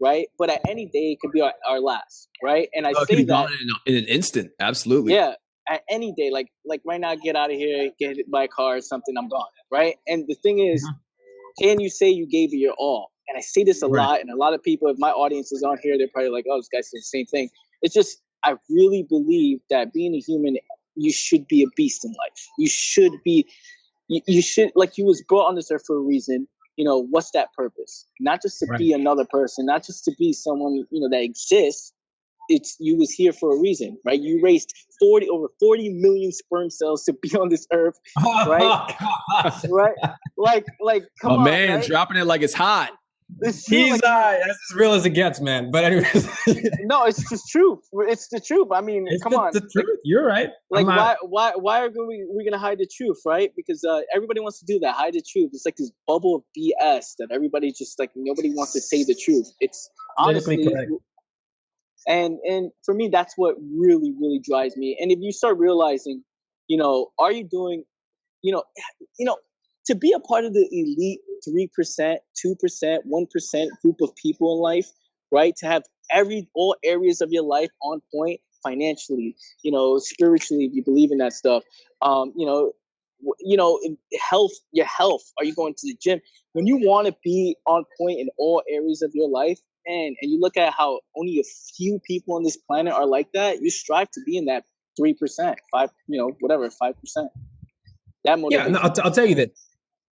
right? But at any day, it could be our last, right? And I It could say be that gone in an instant. Absolutely. yeah, at any day, like right now, get out of here, get hit by a car or something, I'm gone, right? And the thing is, can you say you gave it your all? And I say this a lot, and a lot of people, if my audience is on here, they're probably like, oh, this guy says the same thing. It's just, I really believe that being a human, you should be a beast in life. You should be, you should, like, you was brought on this earth for a reason. You know, what's that purpose? Not just to be another person, not just to be someone, you know, that exists. It's, you was here for a reason, right? You raised over 40 million sperm cells to be on this earth, right? Right? Like, come on, man, right? dropping it like it's hot. It's true, He's that's as real as it gets, man. But anyways, no, it's the truth. It's the truth. I mean, come on. The truth. You're right. Like, why are we gonna hide the truth, right? Because everybody wants to do that, hide the truth. It's like this bubble of BS that everybody just, like, nobody wants to say the truth. It's honestly correct. And for me, that's what really, really drives me. And if you start realizing, you know, are you doing, you know, to be a part of the elite 3%, 2%, 1% group of people in life, right? To have all areas of your life on point, financially, you know, spiritually, if you believe in that stuff, health, your health. Are you going to the gym? When you want to be on point in all areas of your life, and you look at how only a few people on this planet are like that, you strive to be in that 3%, 5%. That motivates. Yeah, no, I'll tell you that.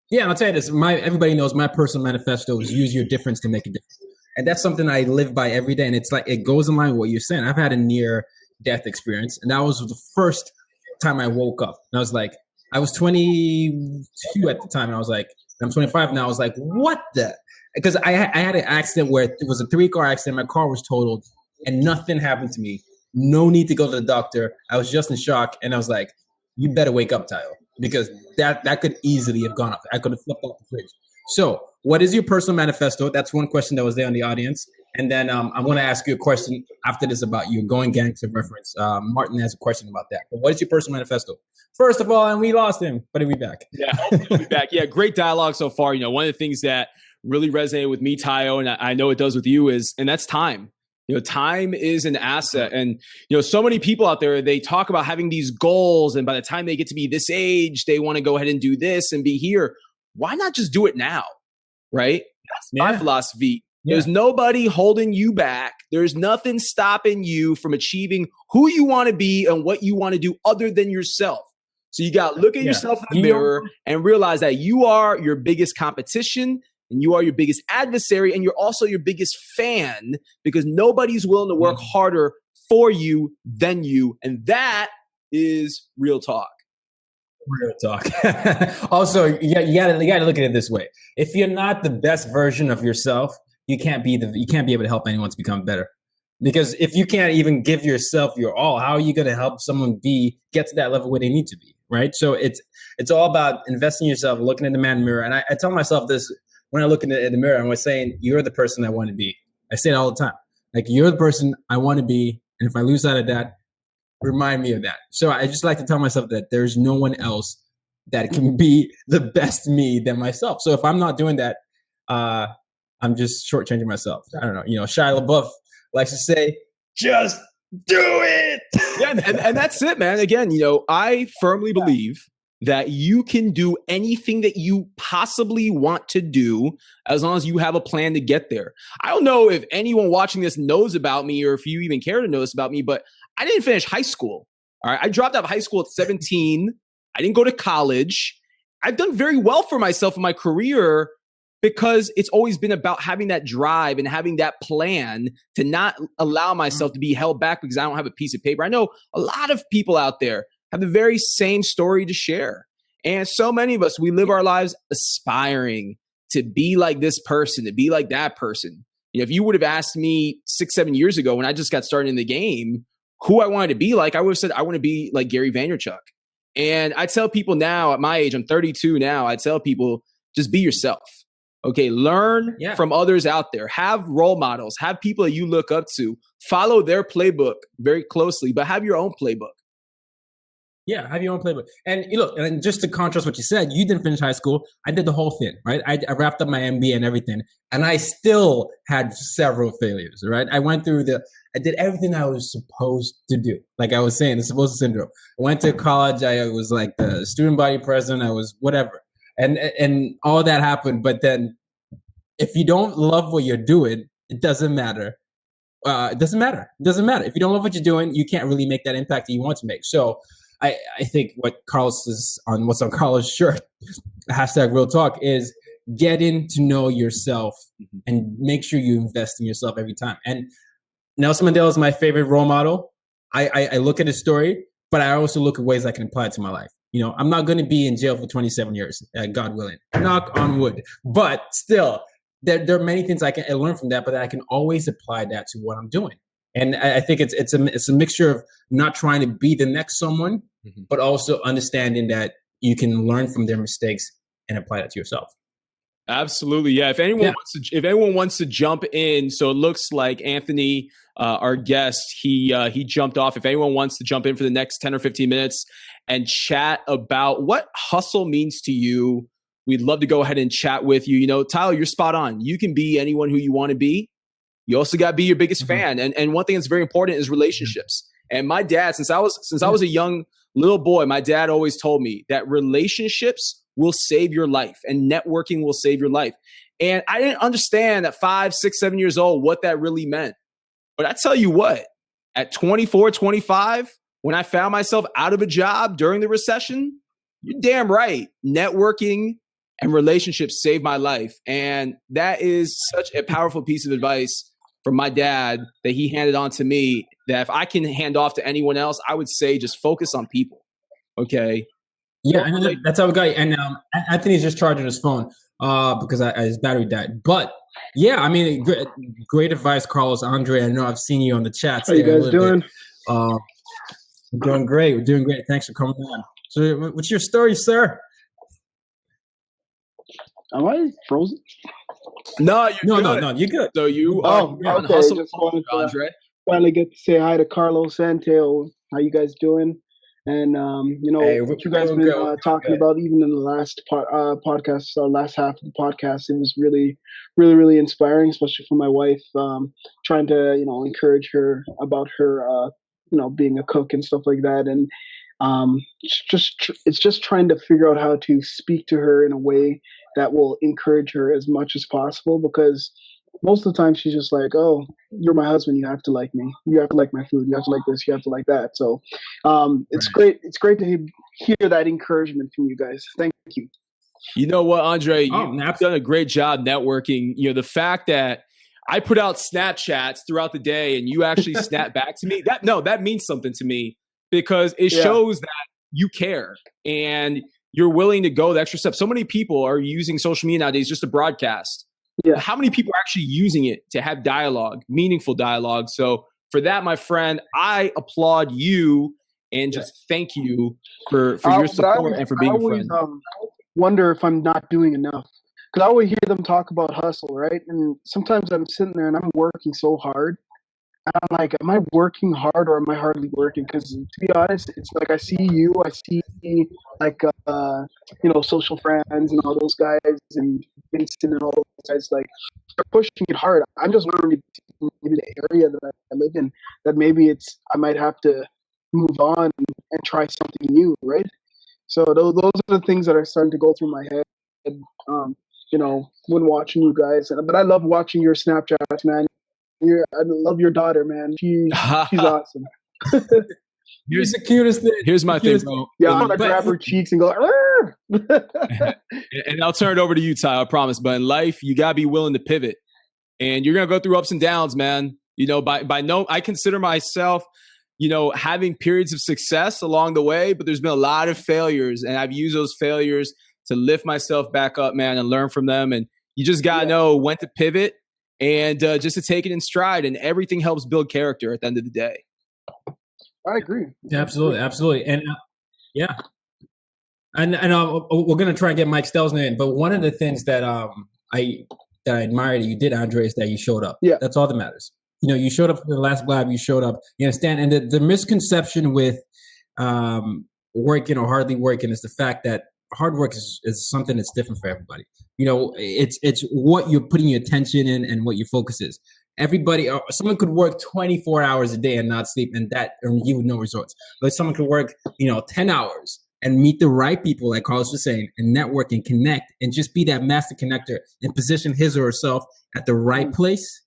Yeah, and I'll tell you this. Everybody knows my personal manifesto is use your difference to make a difference. And that's something I live by every day. And it's like, it goes in line with what you're saying. I've had a near death experience. And that was the first time I woke up. And I was like, I was 22 at the time. And I was like, I'm 25 now. I was like, what the? Because I had an accident where it was a 3-car accident. My car was totaled and nothing happened to me. No need to go to the doctor. I was just in shock. And I was like, you better wake up, Tayo. Because that could easily have gone up. I could have flipped off the bridge. So what is your personal manifesto? That's one question that was there in the audience. And then I'm going to ask you a question after this about your Going Gangster reference. Martin has a question about that. But what is your personal manifesto? First of all, and we lost him, but he'll be back. Yeah, hopefully he'll be back. Yeah, great dialogue so far. You know, one of the things that really resonated with me, Tayo, and I know it does with you, and that's time. You know, time is an asset. And, you know, so many people out there, they talk about having these goals. And by the time they get to be this age, they want to go ahead and do this and be here. Why not just do it now? Right? That's my philosophy. Yeah. There's nobody holding you back. There's nothing stopping you from achieving who you want to be and what you want to do other than yourself. So you got to look at yourself in the mirror and realize that you are your biggest competition. And you are your biggest adversary, and you're also your biggest fan, because nobody's willing to work harder for you than you. And that is real talk. Real talk. Also, you gotta look at it this way. If you're not the best version of yourself, you can't be able to help anyone to become better. Because if you can't even give yourself your all, how are you going to help someone get to that level where they need to be? Right. So it's all about investing in yourself, looking in the man mirror. And I tell myself this. When I look in the mirror, I'm saying, you're the person I want to be. I say it all the time. Like, you're the person I want to be. And if I lose sight of that, remind me of that. So I just like to tell myself that there's no one else that can be the best me than myself. So if I'm not doing that, I'm just shortchanging myself. I don't know. You know, Shia LaBeouf likes to say, just do it. Yeah, and that's it, man. Again, you know, I firmly believe that you can do anything that you possibly want to do as long as you have a plan to get there. I don't know if anyone watching this knows about me or if you even care to know this about me, but I didn't finish high school. All right. I dropped out of high school at 17. I didn't go to college. I've done very well for myself in my career because it's always been about having that drive and having that plan to not allow myself to be held back because I don't have a piece of paper. I know a lot of people out there have the very same story to share. And so many of us, we live our lives aspiring to be like this person, to be like that person. You know, if you would have asked me 6-7 years ago when I just got started in the game, who I wanted to be like, I would have said, I want to be like Gary Vaynerchuk. And I tell people now at my age, I'm 32 now, I tell people, just be yourself. Okay, learn from others out there. Have role models. Have people that you look up to. Follow their playbook very closely, but have your own playbook. Yeah, have your own playbook. And look, and just to contrast what you said, you didn't finish high school. I did the whole thing, right? I wrapped up my MBA and everything, and I still had several failures, right? I did everything I was supposed to do. Like I was saying, the supposed syndrome. I went to college. I was like the student body president. I was whatever, and all that happened. But then, if you don't love what you're doing, it doesn't matter. It doesn't matter. It doesn't matter. If you don't love what you're doing, you can't really make that impact that you want to make. So I think what Carlos is on, what's on Carlos' shirt, hashtag real talk, is getting to know yourself and make sure you invest in yourself every time. And Nelson Mandela is my favorite role model. I look at his story, but I also look at ways I can apply it to my life. You know, I'm not going to be in jail for 27 years, God willing. Knock on wood. But still, there are many things I learn from that, but I can always apply that to what I'm doing. And I think it's a mixture of not trying to be the next someone, but also understanding that you can learn from their mistakes and apply that to yourself. Absolutely, yeah. If anyone wants to jump in, so it looks like Anthony, our guest, he jumped off. If anyone wants to jump in for the next 10 or 15 minutes and chat about what hustle means to you, we'd love to go ahead and chat with you. You know, Tyler, you're spot on. You can be anyone who you want to be. You also got to be your biggest fan. And one thing that's very important is relationships. And my dad, since I was a young little boy, my dad always told me that relationships will save your life and networking will save your life. And I didn't understand at 5, 6, 7 years old what that really meant. But I tell you what, at 24, 25, when I found myself out of a job during the recession, you're damn right. Networking and relationships saved my life. And that is such a powerful piece of advice from my dad that he handed on to me, that if I can hand off to anyone else, I would say just focus on people. Okay. Yeah, and that's how we got it. And Anthony's just charging his phone because his battery died. But yeah, I mean, great advice, Carlos. Andre, I know I've seen you on the chat. How you guys doing? We're doing great. We're doing great. Thanks for coming on. So what's your story, sir? Am I frozen? No, you're good. So you are on okay. Hustle, just wanted to Andre. finally get to say hi to Carlos and Teo. How you guys doing? And what you guys been talking about, even in the last podcast, last half of the podcast, it was really, really, really inspiring, especially for my wife. Trying to encourage her about her being a cook and stuff like that, and it's just trying to figure out how to speak to her in a way that will encourage her as much as possible, because most of the time she's just like, oh, you're my husband, you have to like me, you have to like my food, you have to like this, you have to like that. So it's great to hear that encouragement from you guys. Thank you. You know what, Andre, you've done a great job networking. You know, the fact that I put out Snapchats throughout the day and you actually snap back to me, that means something to me, because it shows that you care and you're willing to go the extra step. So many people are using social media nowadays just to broadcast. Yeah. How many people are actually using it to have dialogue, meaningful dialogue? So for that, my friend, I applaud you and just thank you for your support and for being a friend. I wonder if I'm not doing enough, because I always hear them talk about hustle, right? And sometimes I'm sitting there and I'm working so hard. I'm like, am I working hard or am I hardly working? Because to be honest, it's like I see like social friends and all those guys and Vincent and all those guys, like they're pushing it hard. I'm just wondering if maybe the area that I live in, that maybe I might have to move on and try something new, right? So those are the things that are starting to go through my head, when watching you guys. But I love watching your Snapchats, man. I love your daughter, man. She's awesome. Here's the cutest thing. Here's my thing, bro. Yeah, I'm gonna grab her cheeks and go. And I'll turn it over to you, Ty. I promise. But in life, you gotta be willing to pivot, and you're gonna go through ups and downs, man. I consider myself, having periods of success along the way, but there's been a lot of failures, and I've used those failures to lift myself back up, man, and learn from them. And you just gotta know when to pivot. And just to take it in stride, and everything helps build character at the end of the day. I agree. Yeah, absolutely. And and we're gonna try and get Mike Stelzner in. But one of the things that I admire that you did, Andre, is that you showed up. Yeah, that's all that matters. You showed up for the last Blab. You showed up. You understand? And the misconception with working or hardly working is the fact that hard work is something that's different for everybody. It's what you're putting your attention in and what your focus is. Someone could work 24 hours a day and not sleep, and yield no results. But someone could work, 10 hours and meet the right people, like Carlos was saying, and network and connect and just be that master connector and position his or herself at the right place.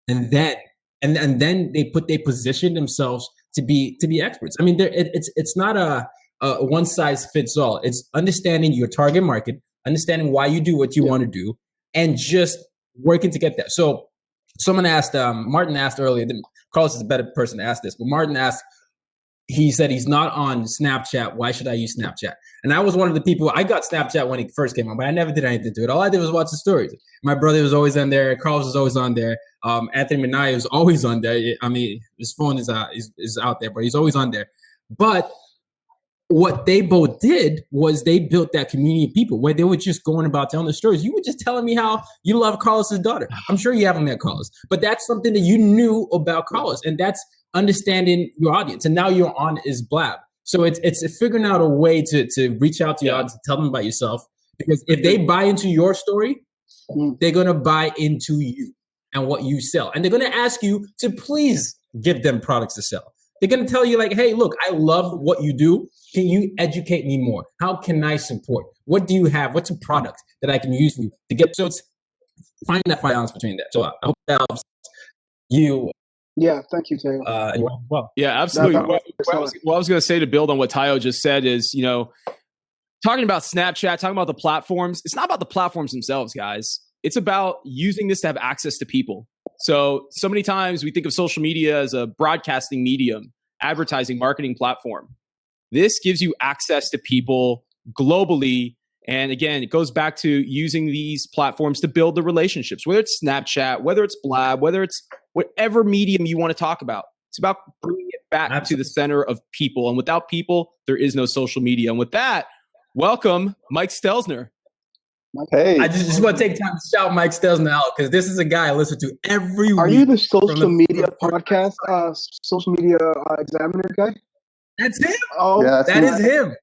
And then they position themselves to be experts. I mean, it's not a one size fits all. It's understanding your target market, understanding why you do what you want to do, and just working to get there. So someone asked, Martin asked earlier, Carlos is a better person to ask this, but Martin asked, he said he's not on Snapchat. Why should I use Snapchat? And I was one of the people, I got Snapchat when it first came on, but I never did anything to it. All I did was watch the stories. My brother was always on there. Carlos was always on there. Anthony Minaya was always on there. I mean, his phone is out there, but he's always on there. But what they both did was they built that community of people where they were just going about telling the stories. You were just telling me how you love Carlos's daughter. I'm sure you haven't met Carlos, but that's something that you knew about Carlos, and that's understanding your audience. And now you're on is Blab. So it's figuring out a way to reach out to your audience and tell them about yourself. Because if they buy into your story, they're going to buy into you and what you sell. And they're going to ask you to please give them products to sell. They're going to tell you like, hey, look, I love what you do. Can you educate me more? How can I support? What do you have? What's a product that I can use for you to get? So it's finding that balance between that. So I hope that helps you. Yeah, thank you, Tayo. Well, yeah, absolutely. What I was going to say to build on what Tayo just said is, talking about Snapchat, talking about the platforms, it's not about the platforms themselves, guys. It's about using this to have access to people. So many times we think of social media as a broadcasting medium, advertising, marketing platform. This gives you access to people globally. And again, it goes back to using these platforms to build the relationships, whether it's Snapchat, whether it's Blab, whether it's whatever medium you want to talk about. It's about bringing it back to the center of people. And without people, there is no social media. And with that, welcome, Mike Stelzner. Hey, I just want to take time to shout Mike Stelzner out because this is a guy I listen to every week. Are you the social media podcast, social media examiner guy? That's him. Oh, yeah, that is him.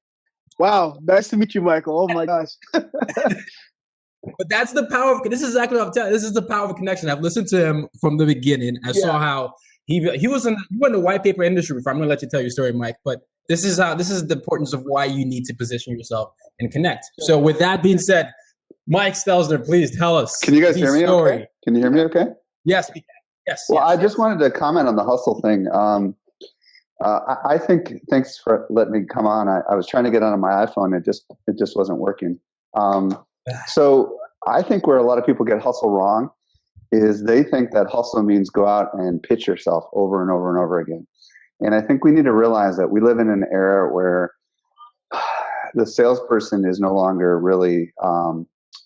Wow, nice to meet you, Michael. Oh my gosh. But that's the power of, this is exactly what I'm telling you. This is the power of a connection. I've listened to him from the beginning. I saw how he was in the white paper industry before. I'm going to let you tell your story, Mike. But this is the importance of why you need to position yourself and connect. So with that being said, Mike Stelzner, please tell us. Can you guys hear me okay? Can you hear me okay? Yes, we can. Yes. Well, yes, I just wanted to comment on the hustle thing. I think, thanks for letting me come on. I was trying to get on my iPhone. It just wasn't working. So I think where a lot of people get hustle wrong is they think that hustle means go out and pitch yourself over and over and over again. And I think we need to realize that we live in an era where the salesperson is no longer really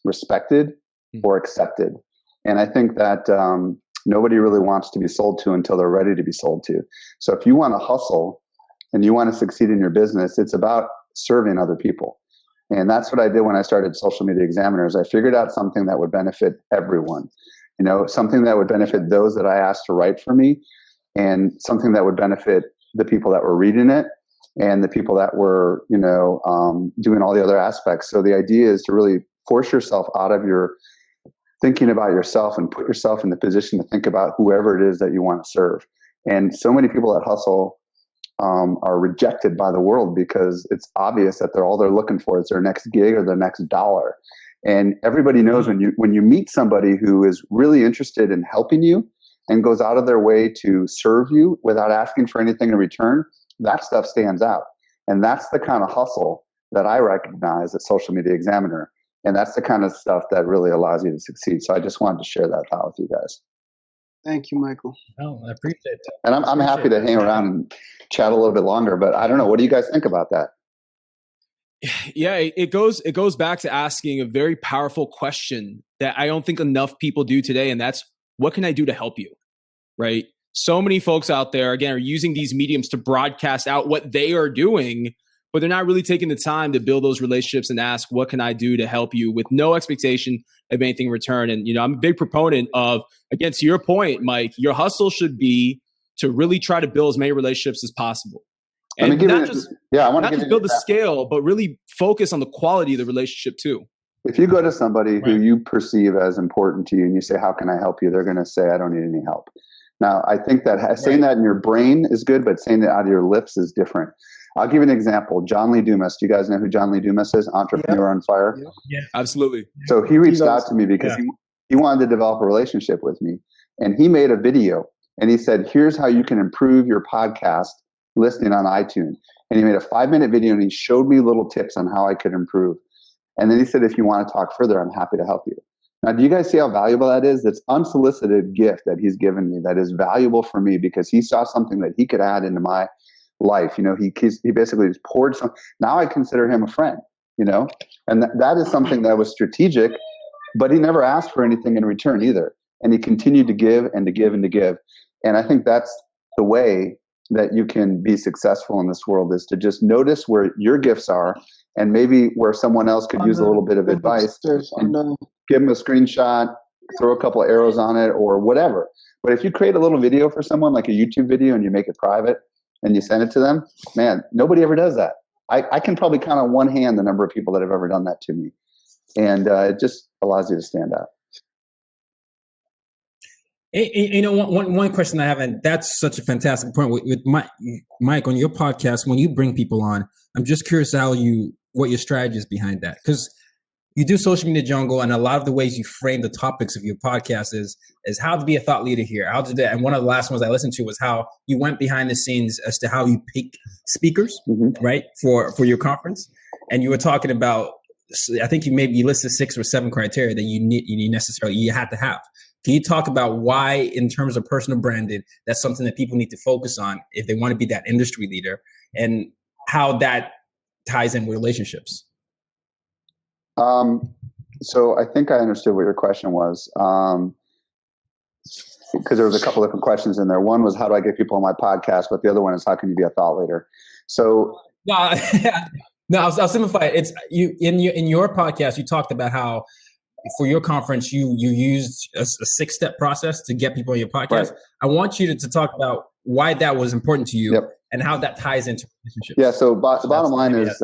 respected or accepted. And I think that nobody really wants to be sold to until they're ready to be sold to. So if you want to hustle and you want to succeed in your business, it's about serving other people. And that's what I did when I started Social Media Examiners. I figured out something that would benefit everyone, something that would benefit those that I asked to write for me, and something that would benefit the people that were reading it and the people that were, doing all the other aspects. So the idea is to really force yourself out of your thinking about yourself and put yourself in the position to think about whoever it is that you want to serve. And so many people that hustle are rejected by the world because it's obvious that all they're looking for is their next gig or their next dollar. And everybody knows when you meet somebody who is really interested in helping you and goes out of their way to serve you without asking for anything in return, that stuff stands out. And that's the kind of hustle that I recognize at Social Media Examiner. And that's the kind of stuff that really allows you to succeed. So I just wanted to share that thought with you guys. Thank you, Michael. Oh, I appreciate that. And I'm happy to hang around and chat a little bit longer, but I don't know. What do you guys think about that? Yeah, it goes back to asking a very powerful question that I don't think enough people do today. And that's, what can I do to help you? Right? So many folks out there, again, are using these mediums to broadcast out what they are doing, but they're not really taking the time to build those relationships and ask, what can I do to help you, with no expectation of anything in return. And, I'm a big proponent of, again, to your point, Mike, your hustle should be to really try to build as many relationships as possible. And not just I want to not just build the scale, but really focus on the quality of the relationship too. If you go to somebody who you perceive as important to you and you say, how can I help you? They're going to say, I don't need any help. Now, I think that saying that in your brain is good, but saying it out of your lips is different. I'll give you an example. John Lee Dumas. Do you guys know who John Lee Dumas is? Entrepreneur on Fire. Yeah, absolutely. So he reached out to me because he wanted to develop a relationship with me. And he made a video and he said, here's how you can improve your podcast listening on iTunes. And he made a 5-minute video and he showed me little tips on how I could improve. And then he said, if you want to talk further, I'm happy to help you. Now, do you guys see how valuable that is? That's unsolicited gift that he's given me that is valuable for me because he saw something that he could add into my life. You know, he basically just poured some. Now I consider him a friend, you know, and that is something that was strategic, but he never asked for anything in return either. And he continued to give and to give and to give. And I think that's the way that you can be successful in this world, is to just notice where your gifts are and maybe where someone else could use a little bit of advice and give them a screenshot, throw a couple of arrows on it or whatever. But if you create a little video for someone, like a YouTube video, and you make it private and you send it to them, man, nobody ever does that. I can probably count on one hand the number of people that have ever done that to me. And it just allows you to stand out. You know, one question I have, and that's such a fantastic point with Mike on your podcast. When you bring people on, I'm just curious what your strategy is behind that, because you do Social Media Jungle, and a lot of the ways you frame the topics of your podcast is how to be a thought leader here, how to do that. And one of the last ones I listened to was how you went behind the scenes as to how you pick speakers, right, for your conference, and you were talking about, I think you listed 6 or 7 criteria that you had to have. Can you talk about why, in terms of personal branding, that's something that people need to focus on if they want to be that industry leader, and how that ties in with relationships? So I think I understood what your question was, because there was a couple different questions in there. One was, how do I get people on my podcast? But the other one is, how can you be a thought leader? So no, I'll simplify it. It's you in your podcast. You talked about how for your conference you used a 6-step process to get people on your podcast. Right. I want you to talk about why that was important to you and how that ties into relationships. Yeah. So the bottom line is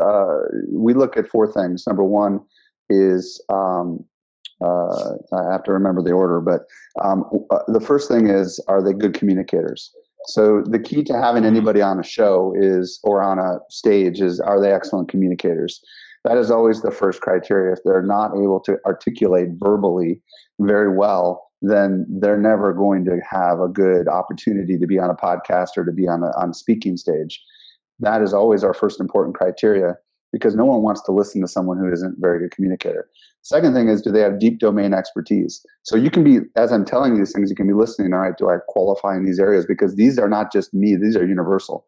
we look at 4 things. Number one is I have to remember the order, but the first thing is, are they good communicators? So the key to having anybody on a show or on a stage is, are they excellent communicators? That is always the first criteria. If they're not able to articulate verbally very well, then they're never going to have a good opportunity to be on a podcast or to be on a speaking stage. That is always our first important criteria, because no one wants to listen to someone who isn't a very good communicator. Second thing is, do they have deep domain expertise? So you can be, as I'm telling you these things, you can be listening, all right, do I qualify in these areas? Because these are not just me, these are universal.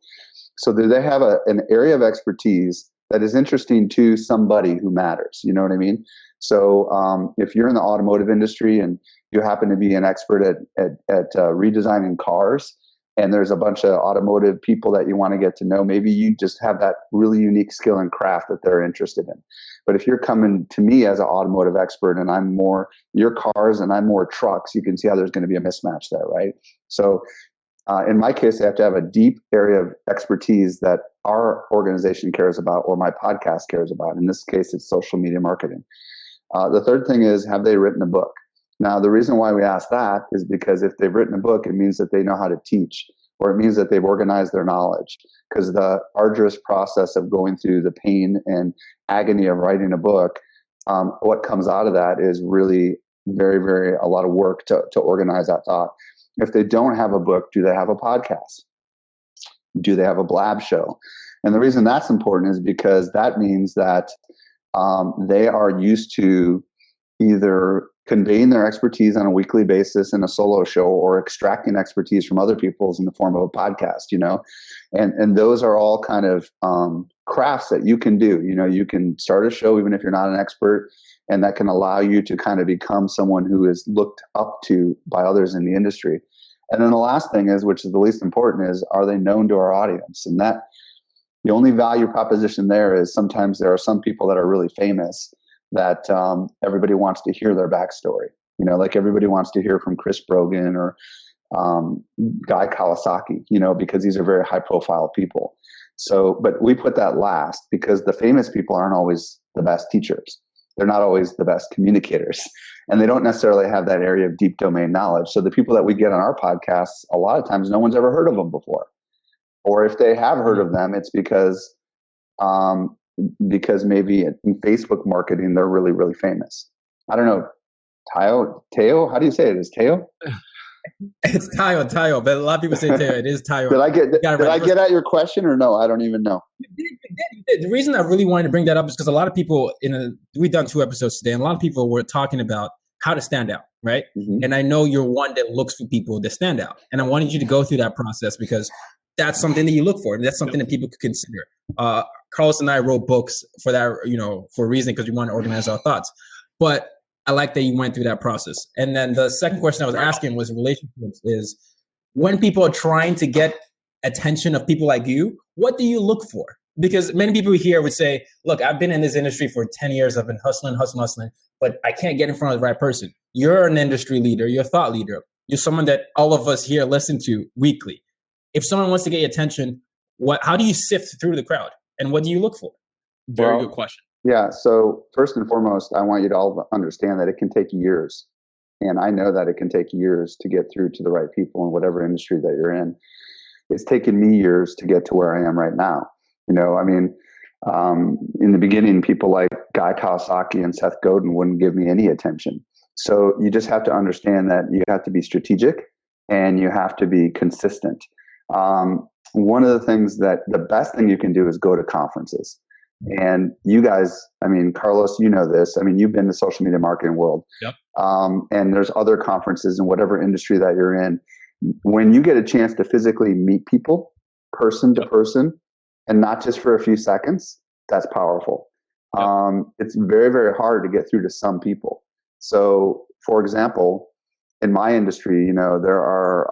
So do they have an area of expertise that is interesting to somebody who matters? You know what I mean? So if you're in the automotive industry and you happen to be an expert at redesigning cars, and there's a bunch of automotive people that you want to get to know, maybe you just have that really unique skill and craft that they're interested in. But if you're coming to me as an automotive expert and I'm more your cars and I'm more trucks, you can see how there's going to be a mismatch there, right? So in my case, I have to have a deep area of expertise that our organization cares about or my podcast cares about. In this case, it's social media marketing. The third thing is, have they written a book? Now, the reason why we ask that is because if they've written a book, it means that they know how to teach, or it means that they've organized their knowledge. Because the arduous process of going through the pain and agony of writing a book, what comes out of that is really very, very a lot of work to organize that thought. If they don't have a book, do they have a podcast? Do they have a Blab show? And the reason that's important is because that means that they are used to either conveying their expertise on a weekly basis in a solo show or extracting expertise from other people's in the form of a podcast, you know, and those are all kind of crafts that you can do. You know, you can start a show even if you're not an expert, and that can allow you to kind of become someone who is looked up to by others in the industry. And then the last thing is, which is the least important, is, are they known to our audience? And that the only value proposition there is, sometimes there are some people that are really famous that everybody wants to hear their backstory. You know, like everybody wants to hear from Chris Brogan or Guy Kawasaki, because these are very high profile people. So, but we put that last because the famous people aren't always the best teachers. They're not always the best communicators, and they don't necessarily have that area of deep domain knowledge. So the people that we get on our podcasts, a lot of times no one's ever heard of them before. Or if they have heard of them, it's because maybe in Facebook marketing, they're really, really famous. I don't know. Teo, how do you say it? Is Teo? It's Tayo, but a lot of people say Tayo. It is Tayo. Did I get at your question or no? I don't even know. You did. The reason I really wanted to bring that up is because a lot of people we've done 2 episodes today, and a lot of people were talking about how to stand out, right? Mm-hmm. And I know you're one that looks for people to stand out, and I wanted you to go through that process because that's something that you look for, and that's something that people could consider. Carlos and I wrote books for that, for a reason, because we want to organize our thoughts. But I like that you went through that process. And then the second question I was asking was relationships is when people are trying to get attention of people like you, what do you look for? Because many people here would say, look, I've been in this industry for 10 years. I've been hustling, but I can't get in front of the right person. You're an industry leader. You're a thought leader. You're someone that all of us here listen to weekly. If someone wants to get your attention, how do you sift through the crowd? And what do you look for? Very good question. Yeah. So first and foremost, I want you to all understand that it can take years. And I know that it can take years to get through to the right people in whatever industry that you're in. It's taken me years to get to where I am right now. In the beginning, people like Guy Kawasaki and Seth Godin wouldn't give me any attention. So you just have to understand that you have to be strategic and you have to be consistent. One of the things that the best thing you can do is go to conferences. And you guys, Carlos, you know this. You've been in the social media marketing world. Yep. And there's other conferences in whatever industry that you're in. When you get a chance to physically meet people, person to person, and not just for a few seconds, that's powerful. Yep. It's very, very hard to get through to some people. So, for example, in my industry, there are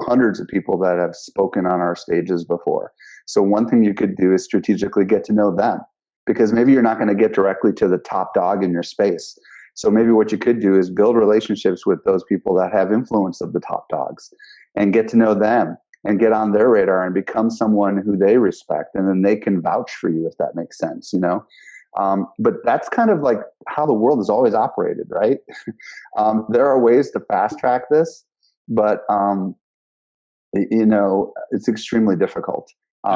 hundreds of people that have spoken on our stages before. So one thing you could do is strategically get to know them, because maybe you're not going to get directly to the top dog in your space. So maybe what you could do is build relationships with those people that have influence of the top dogs and get to know them and get on their radar and become someone who they respect. And then they can vouch for you, if that makes sense, But that's kind of like how the world has always operated, right? There are ways to fast track this, but, it's extremely difficult.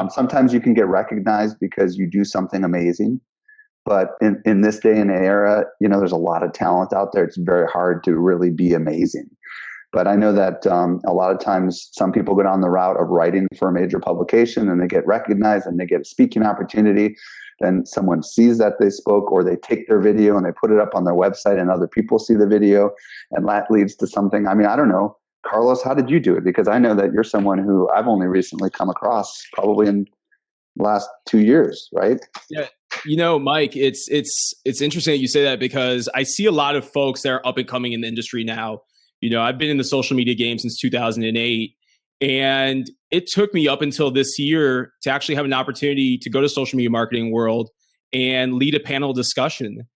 Sometimes you can get recognized because you do something amazing. But in this day and era, there's a lot of talent out there. It's very hard to really be amazing. But I know that a lot of times some people go down the route of writing for a major publication and they get recognized and they get a speaking opportunity. Then someone sees that they spoke, or they take their video and they put it up on their website and other people see the video, and that leads to something. I don't know. Carlos, how did you do it? Because I know that you're someone who I've only recently come across, probably in the last 2 years, right? Yeah. Mike, it's interesting that you say that, because I see a lot of folks that are up and coming in the industry now. I've been in the social media game since 2008, and it took me up until this year to actually have an opportunity to go to social media marketing world and lead a panel discussion.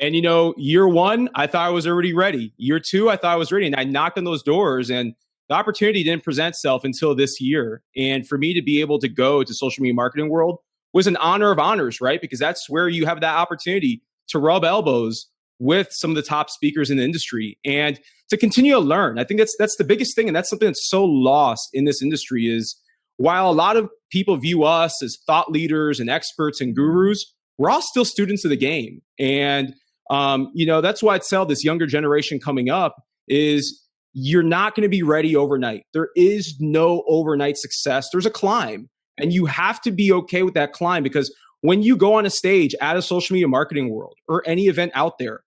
And, year 1, I thought I was already ready. Year 2, I thought I was ready. And I knocked on those doors, and the opportunity didn't present itself until this year. And for me to be able to go to social media marketing world was an honor of honors, right? Because that's where you have that opportunity to rub elbows with some of the top speakers in the industry and to continue to learn. I think that's the biggest thing. And that's something that's so lost in this industry is, while a lot of people view us as thought leaders and experts and gurus, we're all still students of the game. And, that's why I tell this younger generation coming up is you're not going to be ready overnight. There is no overnight success. There's a climb, and you have to be okay with that climb, because when you go on a stage at a social media marketing world or any event out there,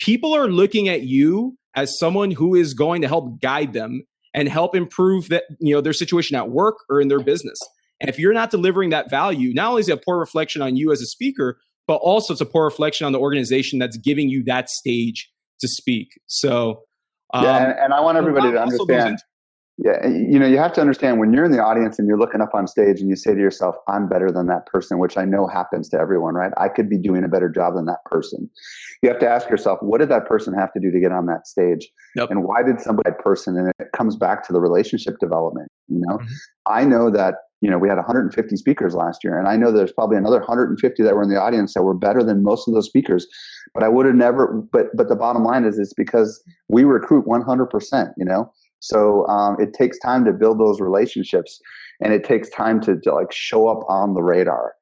people are looking at you as someone who is going to help guide them and help improve that, their situation at work or in their business. And if you're not delivering that value, not only is it a poor reflection on you as a speaker, but also it's a poor reflection on the organization that's giving you that stage to speak. So, and I want everybody to understand. Yeah, you have to understand when you're in the audience and you're looking up on stage and you say to yourself, I'm better than that person, which I know happens to everyone, right? I could be doing a better job than that person. You have to ask yourself, what did that person have to do to get on that stage? Yep. And why did somebody, that person, and it comes back to the relationship development, I know that, we had 150 speakers last year, and I know there's probably another 150 that were in the audience that were better than most of those speakers, but I would have never, but the bottom line is it's because we recruit 100%, So it takes time to build those relationships, and it takes time to like show up on the radar.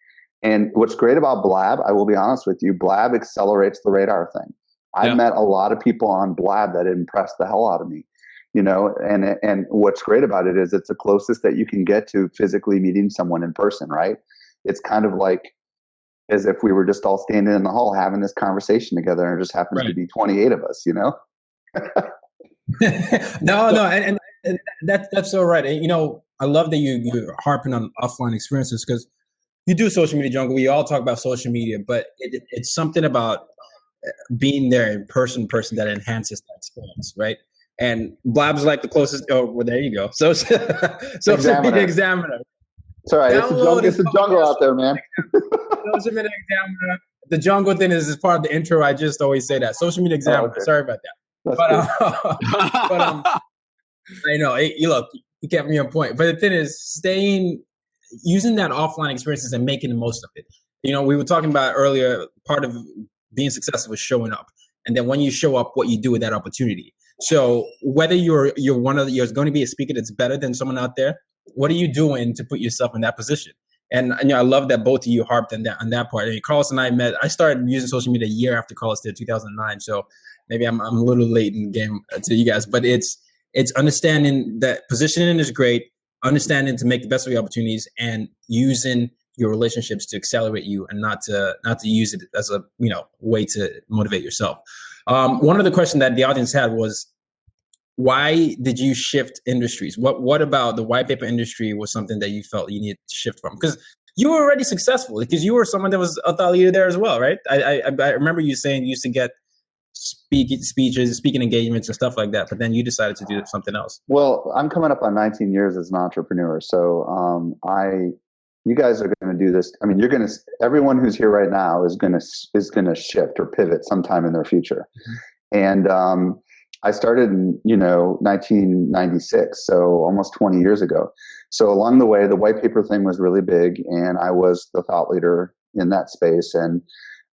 And what's great about Blab, I will be honest with you, Blab accelerates the radar thing. I've met a lot of people on Blab that impressed the hell out of me, and what's great about it is it's the closest that you can get to physically meeting someone in person, right? It's kind of like as if we were just all standing in the hall having this conversation together, and it just happens to be 28 of us, No, and that's so right. And, I love that you're harping on offline experiences, because you do social media jungle. We all talk about social media, but it's something about being there in person that enhances that experience, right? And Blab's like the closest. Oh, well, there you go. So social media examiner. It's all right. It's a jungle out there, man. Social media examiner. The jungle thing is part of the intro. I just always say that. Social media examiner. Okay. Sorry about that. But I know. Look, you kept me on point. But the thing is, using that offline experiences and making the most of it. We were talking about earlier. Part of being successful is showing up, and then when you show up, what you do with that opportunity. So whether you're you're going to be a speaker that's better than someone out there, what are you doing to put yourself in that position? And I love that both of you harped on that part. Carlos and I met. I started using social media a year after Carlos did, 2009. So maybe I'm a little late in the game to you guys, but it's understanding that positioning is great, understanding to make the best of your opportunities, and using your relationships to accelerate you, and not to use it as a way to motivate yourself. One of the questions that the audience had was, why did you shift industries? What about the white paper industry was something that you felt you needed to shift from? Because you were already successful, because you were someone that was a thought leader there as well, right? I remember you saying you used to get speeches, speaking engagements and stuff like that, but then you decided to do something else. Well, I'm coming up on 19 years as an entrepreneur. So you guys are going to do this. I mean, everyone who's here right now is going to shift or pivot sometime in their future. Mm-hmm. And I started in 1996, so almost 20 years ago. So along the way, the white paper thing was really big, and I was the thought leader in that space. And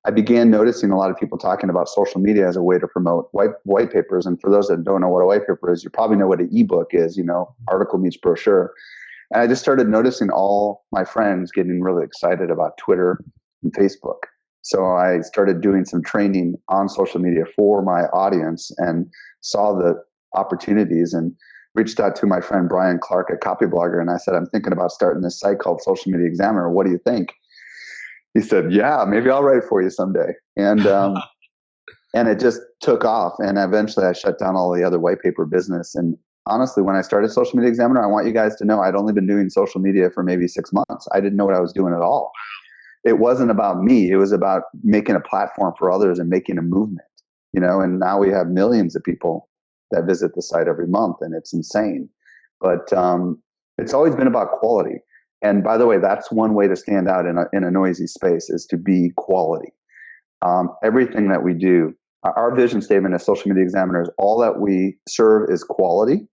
I began noticing a lot of people talking about social media as a way to promote white papers. And for those that don't know what a white paper is, you probably know what an ebook is, article meets brochure. And I just started noticing all my friends getting really excited about Twitter and Facebook. So I started doing some training on social media for my audience, and saw the opportunities, and reached out to my friend Brian Clark at Copyblogger. And I said, I'm thinking about starting this site called Social Media Examiner. What do you think? He said, yeah, maybe I'll write for you someday. And and it just took off. And eventually I shut down all the other white paper business. And honestly, when I started Social Media Examiner, I want you guys to know I'd only been doing social media for maybe 6 months. I didn't know what I was doing at all. It wasn't about me. It was about making a platform for others and making a movement, and now we have millions of people that visit the site every month, and it's insane. But it's always been about quality. And by the way, that's one way to stand out in a noisy space, is to be quality. Everything that we do, our vision statement as Social Media Examiners, all that we serve is quality,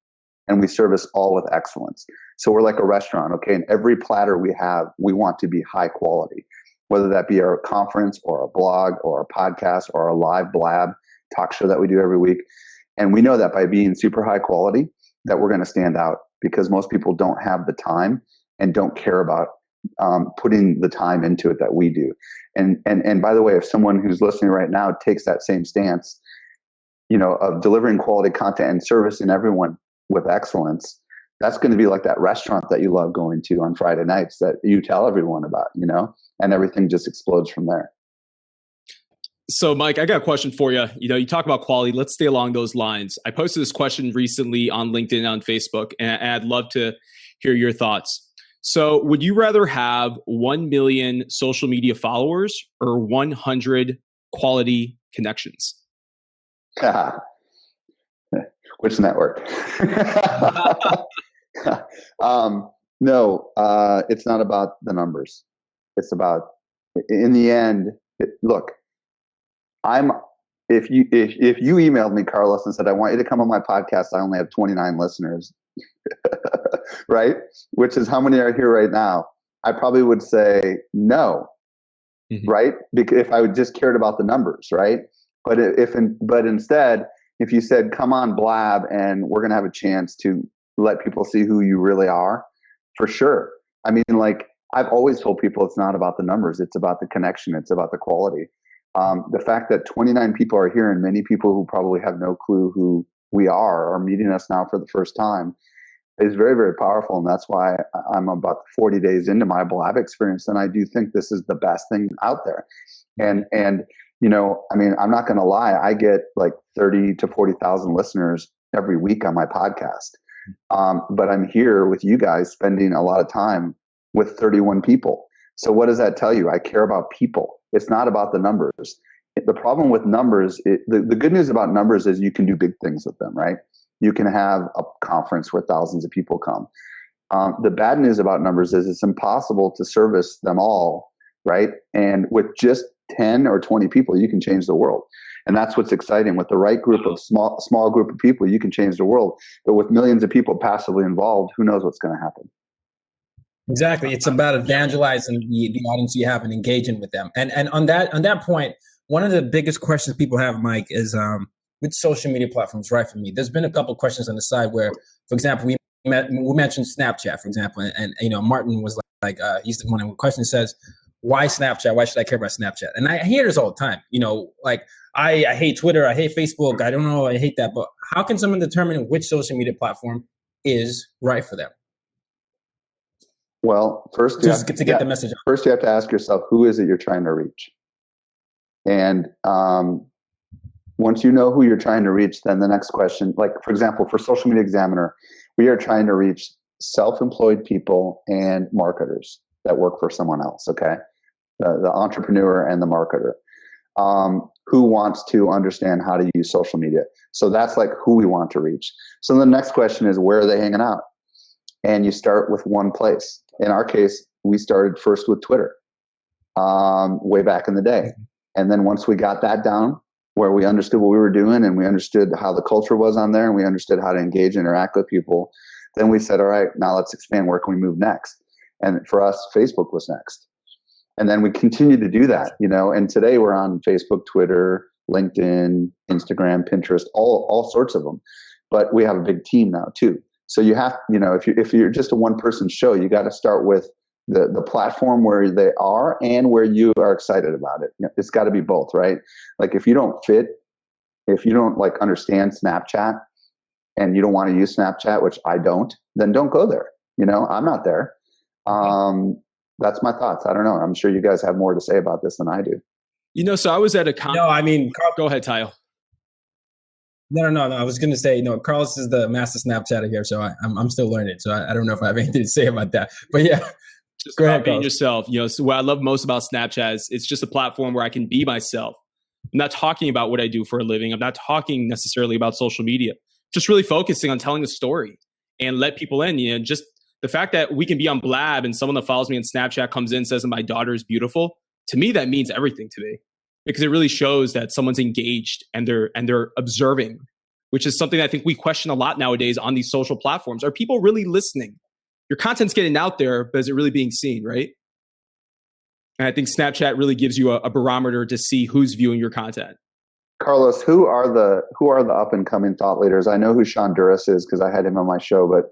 and we service all with excellence. So we're like a restaurant, okay? And every platter we have, we want to be high quality, whether that be our conference or a blog or a podcast or a live Blab talk show that we do every week. And we know that by being super high quality, that we're going to stand out, because most people don't have the time and don't care about putting the time into it that we do. And by the way, if someone who's listening right now takes that same stance, of delivering quality content and servicing everyone with excellence, that's going to be like that restaurant that you love going to on Friday nights that you tell everyone about, and everything just explodes from there. So, Mike, I got a question for you. You talk about quality. Let's stay along those lines. I posted this question recently on LinkedIn and on Facebook, and I'd love to hear your thoughts. So, would you rather have 1 million social media followers or 100 quality connections? Which network? No, it's not about the numbers. It's about, in the end, look, if you emailed me, Carlos, and said, I want you to come on my podcast, I only have 29 listeners, right? Which is how many are here right now? I probably would say no, right? Because if I would just cared about the numbers, right? But instead, if you said, come on Blab and we're going to have a chance to let people see who you really are, for sure. I mean, like, I've always told people it's not about the numbers. It's about the connection. It's about the quality. The fact that 29 people are here and many people who probably have no clue who we are meeting us now for the first time is very, very powerful. And that's why I'm about 40 days into my Blab experience. And I do think this is the best thing out there. And you know, I mean, I'm not going to lie. I get like 30 to 40,000 listeners every week on my podcast. But I'm here with you guys spending a lot of time with 31 people. So what does that tell you? I care about people. It's not about the numbers. The problem with numbers, the good news about numbers is you can do big things with them, right? You can have a conference where thousands of people come. The bad news about numbers is it's impossible to service them all, right? And with just 10 or 20 people, you can change the world. And that's what's exciting. With the right group of small group of people, you can change the world. But with millions of people passively involved, who knows what's going to happen? Exactly. It's about evangelizing the audience you have and engaging with them. And on that point, one of the biggest questions people have, Mike, is with social media platforms, right? For me, there's been a couple of questions on the side where, for example, we mentioned Snapchat, for example, and you know, Martin was like he's the one who question says, why Snapchat? Why should I care about Snapchat? And I hear this all the time. You know, like I hate Twitter, I hate Facebook, I don't know, I hate that. But how can someone determine which social media platform is right for them? Well, first you have to get the message out. First, you have to ask yourself, who is it you're trying to reach? And once you know who you're trying to reach, then the next question, like for example, for Social Media Examiner, we are trying to reach self-employed people and marketers that work for someone else. Okay, the entrepreneur and the marketer who wants to understand how to use social media. So that's like who we want to reach. So the next question is, where are they hanging out? And you start with one place. In our case, we started first with Twitter way back in the day. And then once we got that down, where we understood what we were doing and we understood how the culture was on there and we understood how to engage and interact with people, then we said, all right, now let's expand. Where can we move next? And for us, Facebook was next. And then we continued to do that, you know, and today we're on Facebook, Twitter, LinkedIn, Instagram, Pinterest, all sorts of them. But we have a big team now too. So you have, you know, if you're just a one-person show, you got to start with the platform where they are and where you are excited about it. It's got to be both, right? Like if you don't like understand Snapchat and you don't want to use Snapchat, which I don't, then don't go there. You know, I'm not there. That's my thoughts. I don't know. I'm sure you guys have more to say about this than I do. You know, so I was at a conference. No, I mean, go ahead, Tayo. No. I was going to say, Carlos is the master Snapchatter here, so I'm still learning. So I don't know if I have anything to say about that. But yeah, just go ahead, being yourself. You know, so what I love most about Snapchat is it's just a platform where I can be myself. I'm not talking about what I do for a living. I'm not talking necessarily about social media. Just really focusing on telling a story and let people in. You know, just the fact that we can be on Blab and someone that follows me on Snapchat comes in and says that my daughter is beautiful. To me, that means everything to me. Because it really shows that someone's engaged and they're observing, which is something I think we question a lot nowadays on these social platforms. Are people really listening? Your content's getting out there, but is it really being seen, right? And I think Snapchat really gives you a barometer to see who's viewing your content. Carlos, who are the up and coming thought leaders? I know who Sean Duras is because I had him on my show, but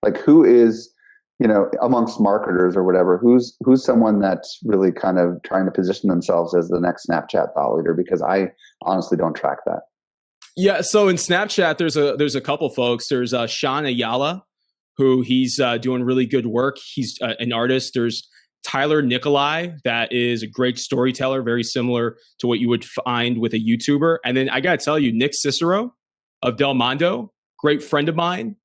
like who is, you know, amongst marketers or whatever, who's someone that's really kind of trying to position themselves as the next Snapchat thought leader? Because I honestly don't track that. Yeah, so in Snapchat, there's a couple folks. There's Sean Ayala, who he's doing really good work. He's an artist. There's Tyler Nikolai, that is a great storyteller, very similar to what you would find with a YouTuber. And then I got to tell you, Nick Cicero of Del Mondo, great friend of mine.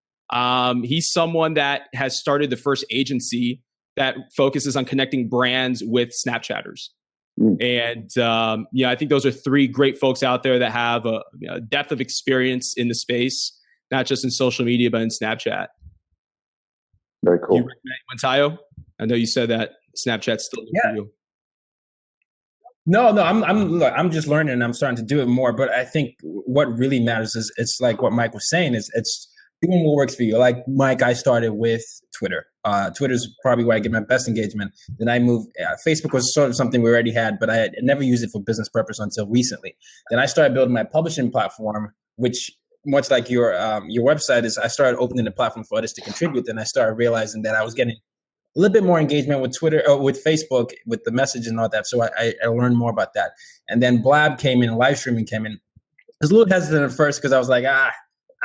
He's someone that has started the first agency that focuses on connecting brands with Snapchatters. And, I think those are three great folks out there that have a depth of experience in the space. not just in social media, but in Snapchat. Very cool. You recommend Montayo? I know you said that Snapchat's still new for you. No, look, I'm just learning and I'm starting to do it more. But I think what really matters is it's like what Mike was saying is it's doing what works for you. Like Mike, I started with Twitter. Twitter's probably where I get my best engagement. Then I moved. Facebook was sort of something we already had, but I had never used it for business purpose until recently. Then I started building my publishing platform, which much like your website is. I started opening the platform for others to contribute. Then I started realizing that I was getting a little bit more engagement with Twitter or with Facebook with the message and all that. So I learned more about that. And then Blab came in, live streaming came in. I was a little hesitant at first because I was like, I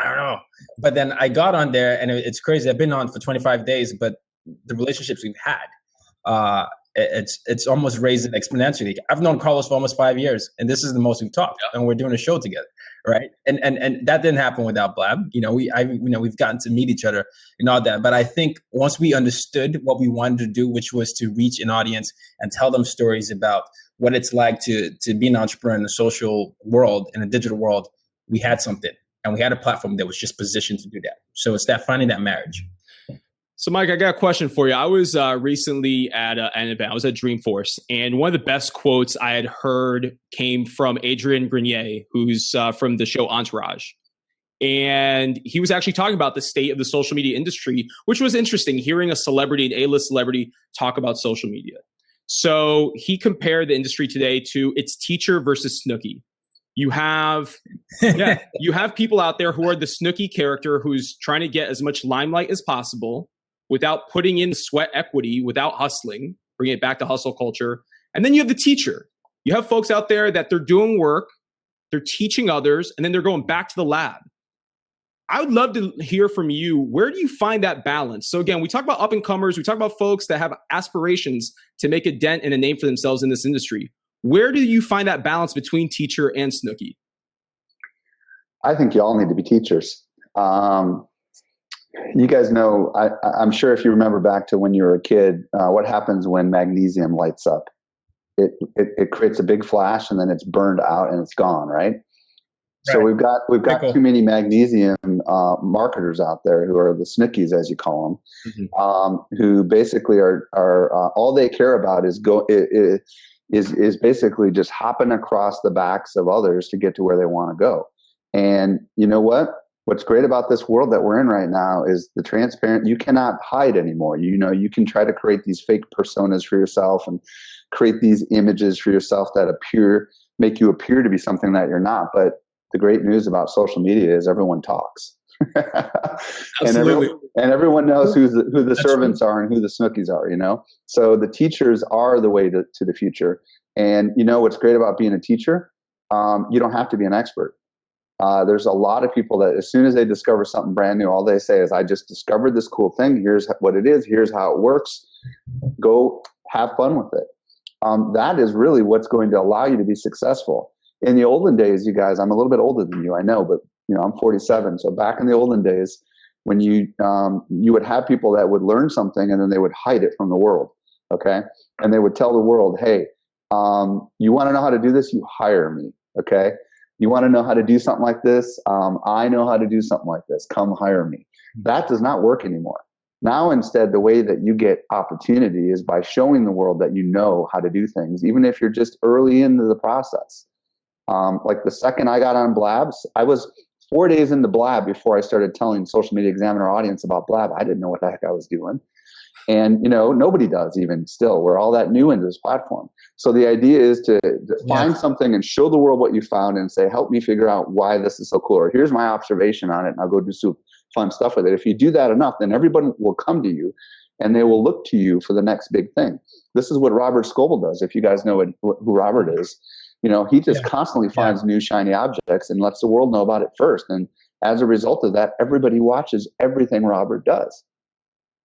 don't know. But then I got on there and it's crazy. I've been on for 25 days, but the relationships we've had, it's almost raised it exponentially. I've known Carlos for almost 5 years and this is the most we've talked and we're doing a show together. Right. And that didn't happen without Blab. We've gotten to meet each other and all that. But I think once we understood what we wanted to do, which was to reach an audience and tell them stories about what it's like to be an entrepreneur in the social world, in a digital world, we had something and we had a platform that was just positioned to do that. So it's that finding that marriage. So, Mike, I got a question for you. I was recently at an event. I was at Dreamforce, and one of the best quotes I had heard came from Adrian Grenier, who's from the show Entourage. And he was actually talking about the state of the social media industry, which was interesting, hearing a celebrity, an A-list celebrity, talk about social media. So he compared the industry today to its teacher versus Snooki. You have people out there who are the Snooki character who's trying to get as much limelight as possible, without putting in sweat equity, without hustling, bringing it back to hustle culture. And then you have the teacher. You have folks out there that they're doing work, they're teaching others, and then they're going back to the lab. I would love to hear from you. Where do you find that balance? So again, we talk about up and comers. We talk about folks that have aspirations to make a dent and a name for themselves in this industry. Where do you find that balance between teacher and Snooki? I think you all need to be teachers. You guys know, I'm sure if you remember back to when you were a kid, what happens when magnesium lights up? It creates a big flash and then it's burned out and it's gone, right? So we've got too many magnesium marketers out there who are the Snookies, as you call them, who basically are all they care about is basically just hopping across the backs of others to get to where they want to go. And you know what? What's great about this world that we're in right now is the transparent. You cannot hide anymore. You can try to create these fake personas for yourself and create these images for yourself that make you appear to be something that you're not. But the great news about social media is everyone talks. and everyone knows who the servants are and who the Snookies are, So the teachers are the way to the future. And what's great about being a teacher? You don't have to be an expert. There's a lot of people that as soon as they discover something brand new, all they say is, I just discovered this cool thing. Here's what it is. Here's how it works. Go have fun with it. That is really what's going to allow you to be successful. In the olden days, you guys, I'm a little bit older than you, I know, but I'm 47. So back in the olden days, when you would have people that would learn something and then they would hide it from the world. Okay. And they would tell the world, hey, you want to know how to do this? You hire me. Okay. You want to know how to do something like this? I know how to do something like this. Come hire me. That does not work anymore. Now, instead, the way that you get opportunity is by showing the world that you know how to do things, even if you're just early into the process. Like the second I got on Blabs, I was 4 days into Blab before I started telling Social Media Examiner audience about Blab. I didn't know what the heck I was doing. And, nobody does even still. We're all that new into this platform. So the idea is to find something and show the world what you found and say, help me figure out why this is so cool. Or here's my observation on it, and I'll go do some fun stuff with it. If you do that enough, then everybody will come to you and they will look to you for the next big thing. This is what Robert Scoble does. If you guys know who Robert is, he just constantly finds new shiny objects and lets the world know about it first. And as a result of that, everybody watches everything Robert does.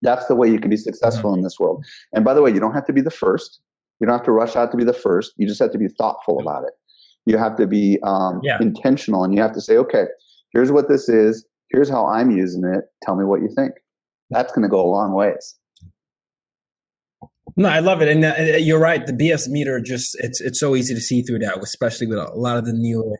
That's the way you can be successful in this world. And by the way, you don't have to be the first. You don't have to rush out to be the first. You just have to be thoughtful about it. You have to be intentional, and you have to say, okay, here's what this is. Here's how I'm using it. Tell me what you think. That's going to go a long ways. No, I love it. And you're right. The BS meter, it's so easy to see through that, especially with a lot of the newer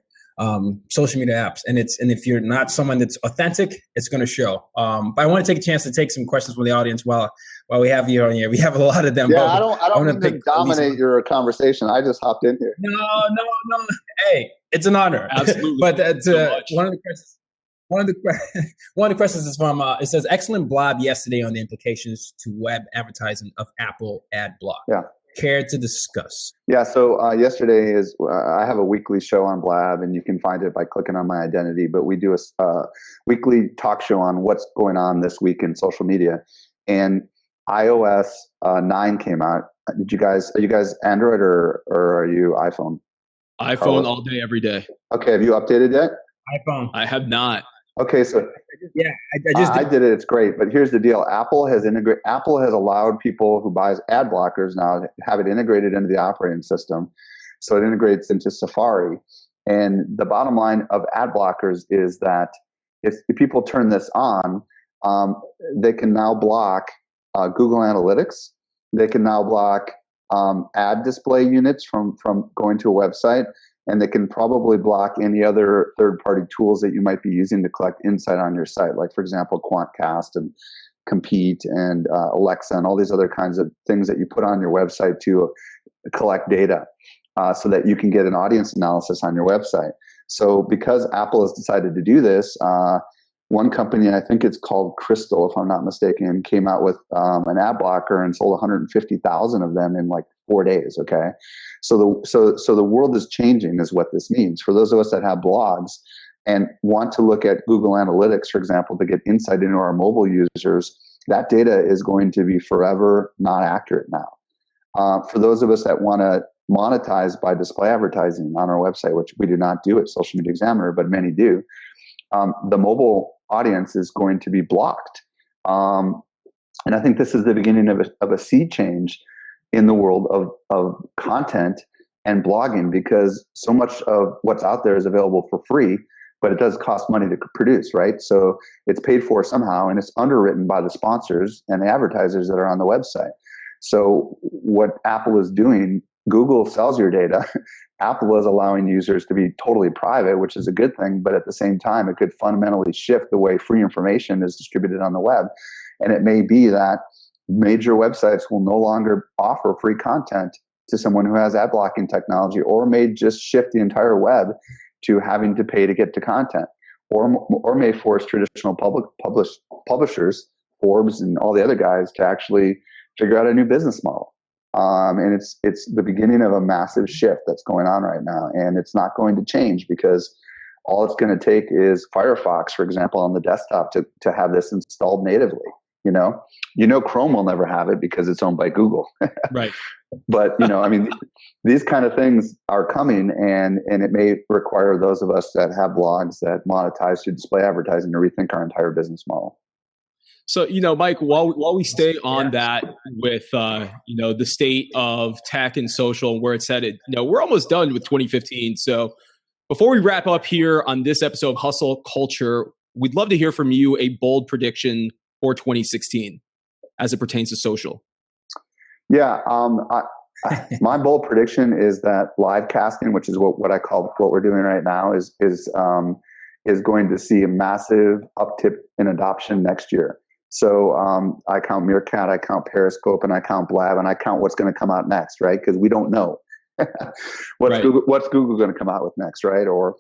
social media apps, and if you're not someone that's authentic, it's going to show. But I want to take a chance to take some questions from the audience while we have you on here. We have a lot of them. Yeah, but I don't mean to dominate your conversation. I just hopped in here. No. Hey, it's an honor. Absolutely. But one of the questions is from it says excellent blog yesterday on the implications to web advertising of Apple ad block. Yeah. Care to discuss? Yeah. So yesterday is I have a weekly show on Blab, and you can find it by clicking on my identity. But we do a weekly talk show on what's going on this week in social media, and iOS 9 came out. Are you guys Android or are you iPhone? iPhone all day, every day. Okay. Have you updated yet? iPhone. I have not. Okay. So I did it. It's great. But here's the deal. Apple has allowed people who buys ad blockers now to have it integrated into the operating system. So it integrates into Safari. And the bottom line of ad blockers is that if people turn this on, they can now block Google Analytics. They can now block ad display units from going to a website, and they can probably block any other third-party tools that you might be using to collect insight on your site, like, for example, Quantcast and Compete and Alexa and all these other kinds of things that you put on your website to collect data so that you can get an audience analysis on your website. So because Apple has decided to do this, one company, I think it's called Crystal, if I'm not mistaken, came out with an ad blocker and sold 150,000 of them in like 4 days. Okay, so the world is changing, is what this means for those of us that have blogs and want to look at Google Analytics, for example, to get insight into our mobile users. That data is going to be forever not accurate now. For those of us that want to monetize by display advertising on our website, which we do not do at Social Media Examiner, but many do. The mobile audience is going to be blocked. And I think this is the beginning of a sea change in the world of content and blogging, because so much of what's out there is available for free, but it does cost money to produce, right? So it's paid for somehow, and it's underwritten by the sponsors and the advertisers that are on the website. So what Apple is doing, Google sells your data. Apple is allowing users to be totally private, which is a good thing, but at the same time, it could fundamentally shift the way free information is distributed on the web. And it may be that major websites will no longer offer free content to someone who has ad blocking technology, or may just shift the entire web to having to pay to get to content, or may force traditional publishers, Forbes and all the other guys, to actually figure out a new business model. And it's the beginning of a massive shift that's going on right now, and it's not going to change because all it's going to take is Firefox, for example, on the desktop to have this installed natively. You know, Chrome will never have it because it's owned by Google. Right. But I mean, these kind of things are coming, and it may require those of us that have blogs that monetize through display advertising to rethink our entire business model. So, Mike, while we stay on that with, the state of tech and social and where it's headed, we're almost done with 2015. So before we wrap up here on this episode of Hustle Culture, we'd love to hear from you a bold prediction for 2016 as it pertains to social. Yeah. My bold prediction is that live casting, which is what I call what we're doing right now, is going to see a massive uptick in adoption next year. So I count Meerkat, I count Periscope, and I count Blab, and I count what's going to come out next, right? Because we don't know what's Google going to come out with next, right? Or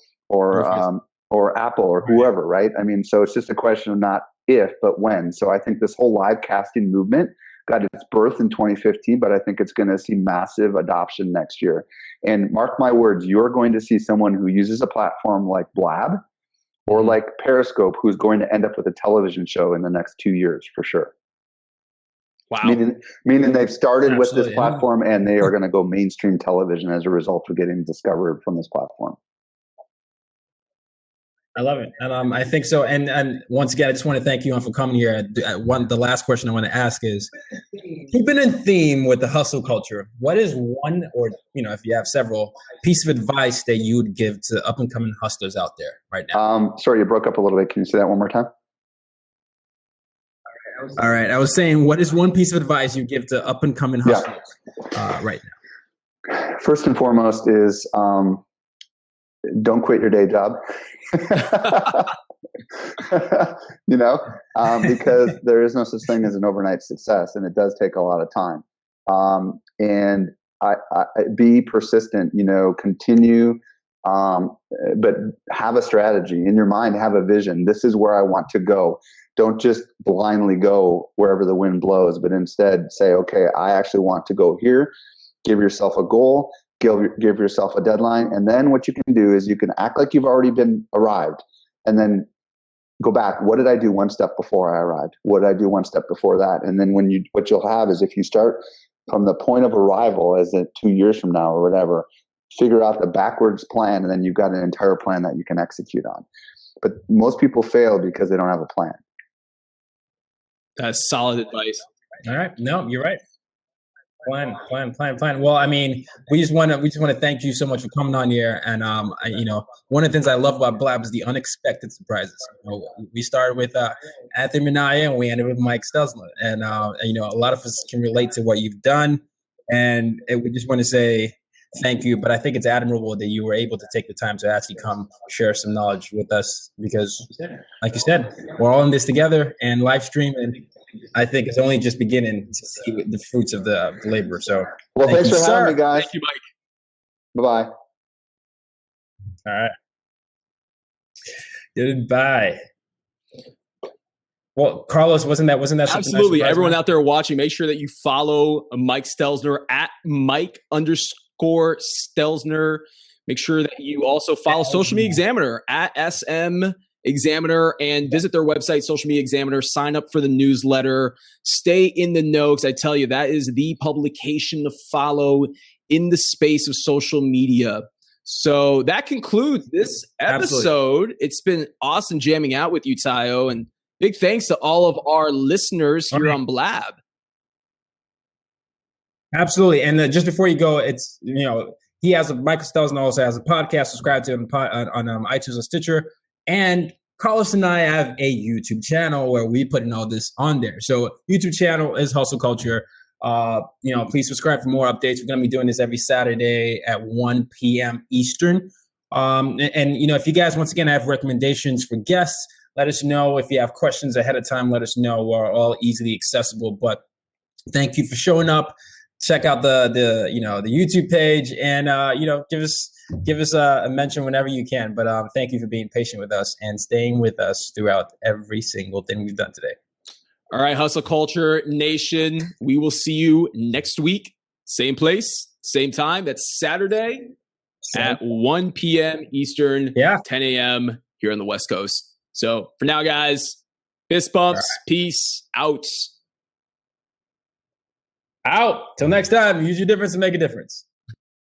Apple or whoever, right? I mean, so it's just a question of not if, but when. So I think this whole live casting movement got its birth in 2015, but I think it's going to see massive adoption next year. And mark my words, you're going to see someone who uses a platform like Blab or like Periscope who's going to end up with a television show in the next 2 years for sure. Wow. Meaning they've started with this platform and they are going to go mainstream television as a result of getting discovered from this platform. I love it. And I think so. And once again, I just want to thank you for coming here. The last question I want to ask is, keeping in theme with the hustle culture, what is one, or if you have several, piece of advice that you would give to up and coming hustlers out there right now? Sorry, you broke up a little bit. Can you say that one more time? All right. I was saying, what is one piece of advice you give to up and coming hustlers right now? First and foremost is don't quit your day job. Because there is no such thing as an overnight success, and it does take a lot of time. And I be persistent, continue, but have a strategy in your mind, have a vision. This is where I want to go. Don't just blindly go wherever the wind blows, but instead say, okay, I actually want to go here. Give yourself a goal, give yourself a deadline. And then what you can do is you can act like you've already been arrived, and then go back. What did I do one step before I arrived? What did I do one step before that? And then what you'll have is, if you start from the point of arrival, as in 2 years from now or whatever, figure out the backwards plan, and then you've got an entire plan that you can execute on. But most people fail because they don't have a plan. That's solid advice. All right. No, you're right. Plan. Well, I mean, we just want to thank you so much for coming on here. And one of the things I love about Blab is the unexpected surprises. We started with Anthony Minaya, and we ended with Mike Stelzner. And a lot of us can relate to what you've done, and we just want to say thank you. But I think it's admirable that you were able to take the time to actually come share some knowledge with us, because, like you said, we're all in this together, and live streaming, I think, is only just beginning to see the fruits of the labor. So, well, thanks for having me, guys. Thank you, Mike. Bye-bye. All right. Goodbye. Well, Carlos, wasn't that absolutely? Everyone out there watching, make sure that you follow Mike Stelzner at Mike_Stelzner. Make sure that you also follow Social Media Examiner at SM Examiner, and visit their website, Social Media Examiner. Sign up for the newsletter. Stay in the know, because I tell you, that is the publication to follow in the space of social media. So that concludes this episode. Absolutely. It's been awesome jamming out with you, Tayo, and big thanks to all of our listeners here on Blab. Absolutely. And just before you go, it's, he has Michael Stelzner also has a podcast. Subscribe to him on iTunes and Stitcher. And Carlos and I have a YouTube channel where we put in all this on there. So YouTube channel is Hustle Culture. Please subscribe for more updates. We're going to be doing this every Saturday at 1 p.m. Eastern. If you guys, once again, have recommendations for guests, let us know. If you have questions ahead of time, let us know. We're all easily accessible. But thank you for showing up. Check out the YouTube page, and give us a mention whenever you can. But thank you for being patient with us and staying with us throughout every single thing we've done today. All right, Hustle Culture Nation, we will see you next week. Same place, same time. That's Saturday at 1 p.m. Eastern, 10 a.m. here on the West Coast. So for now, guys, fist bumps, peace, out. Till next time, use your difference to make a difference.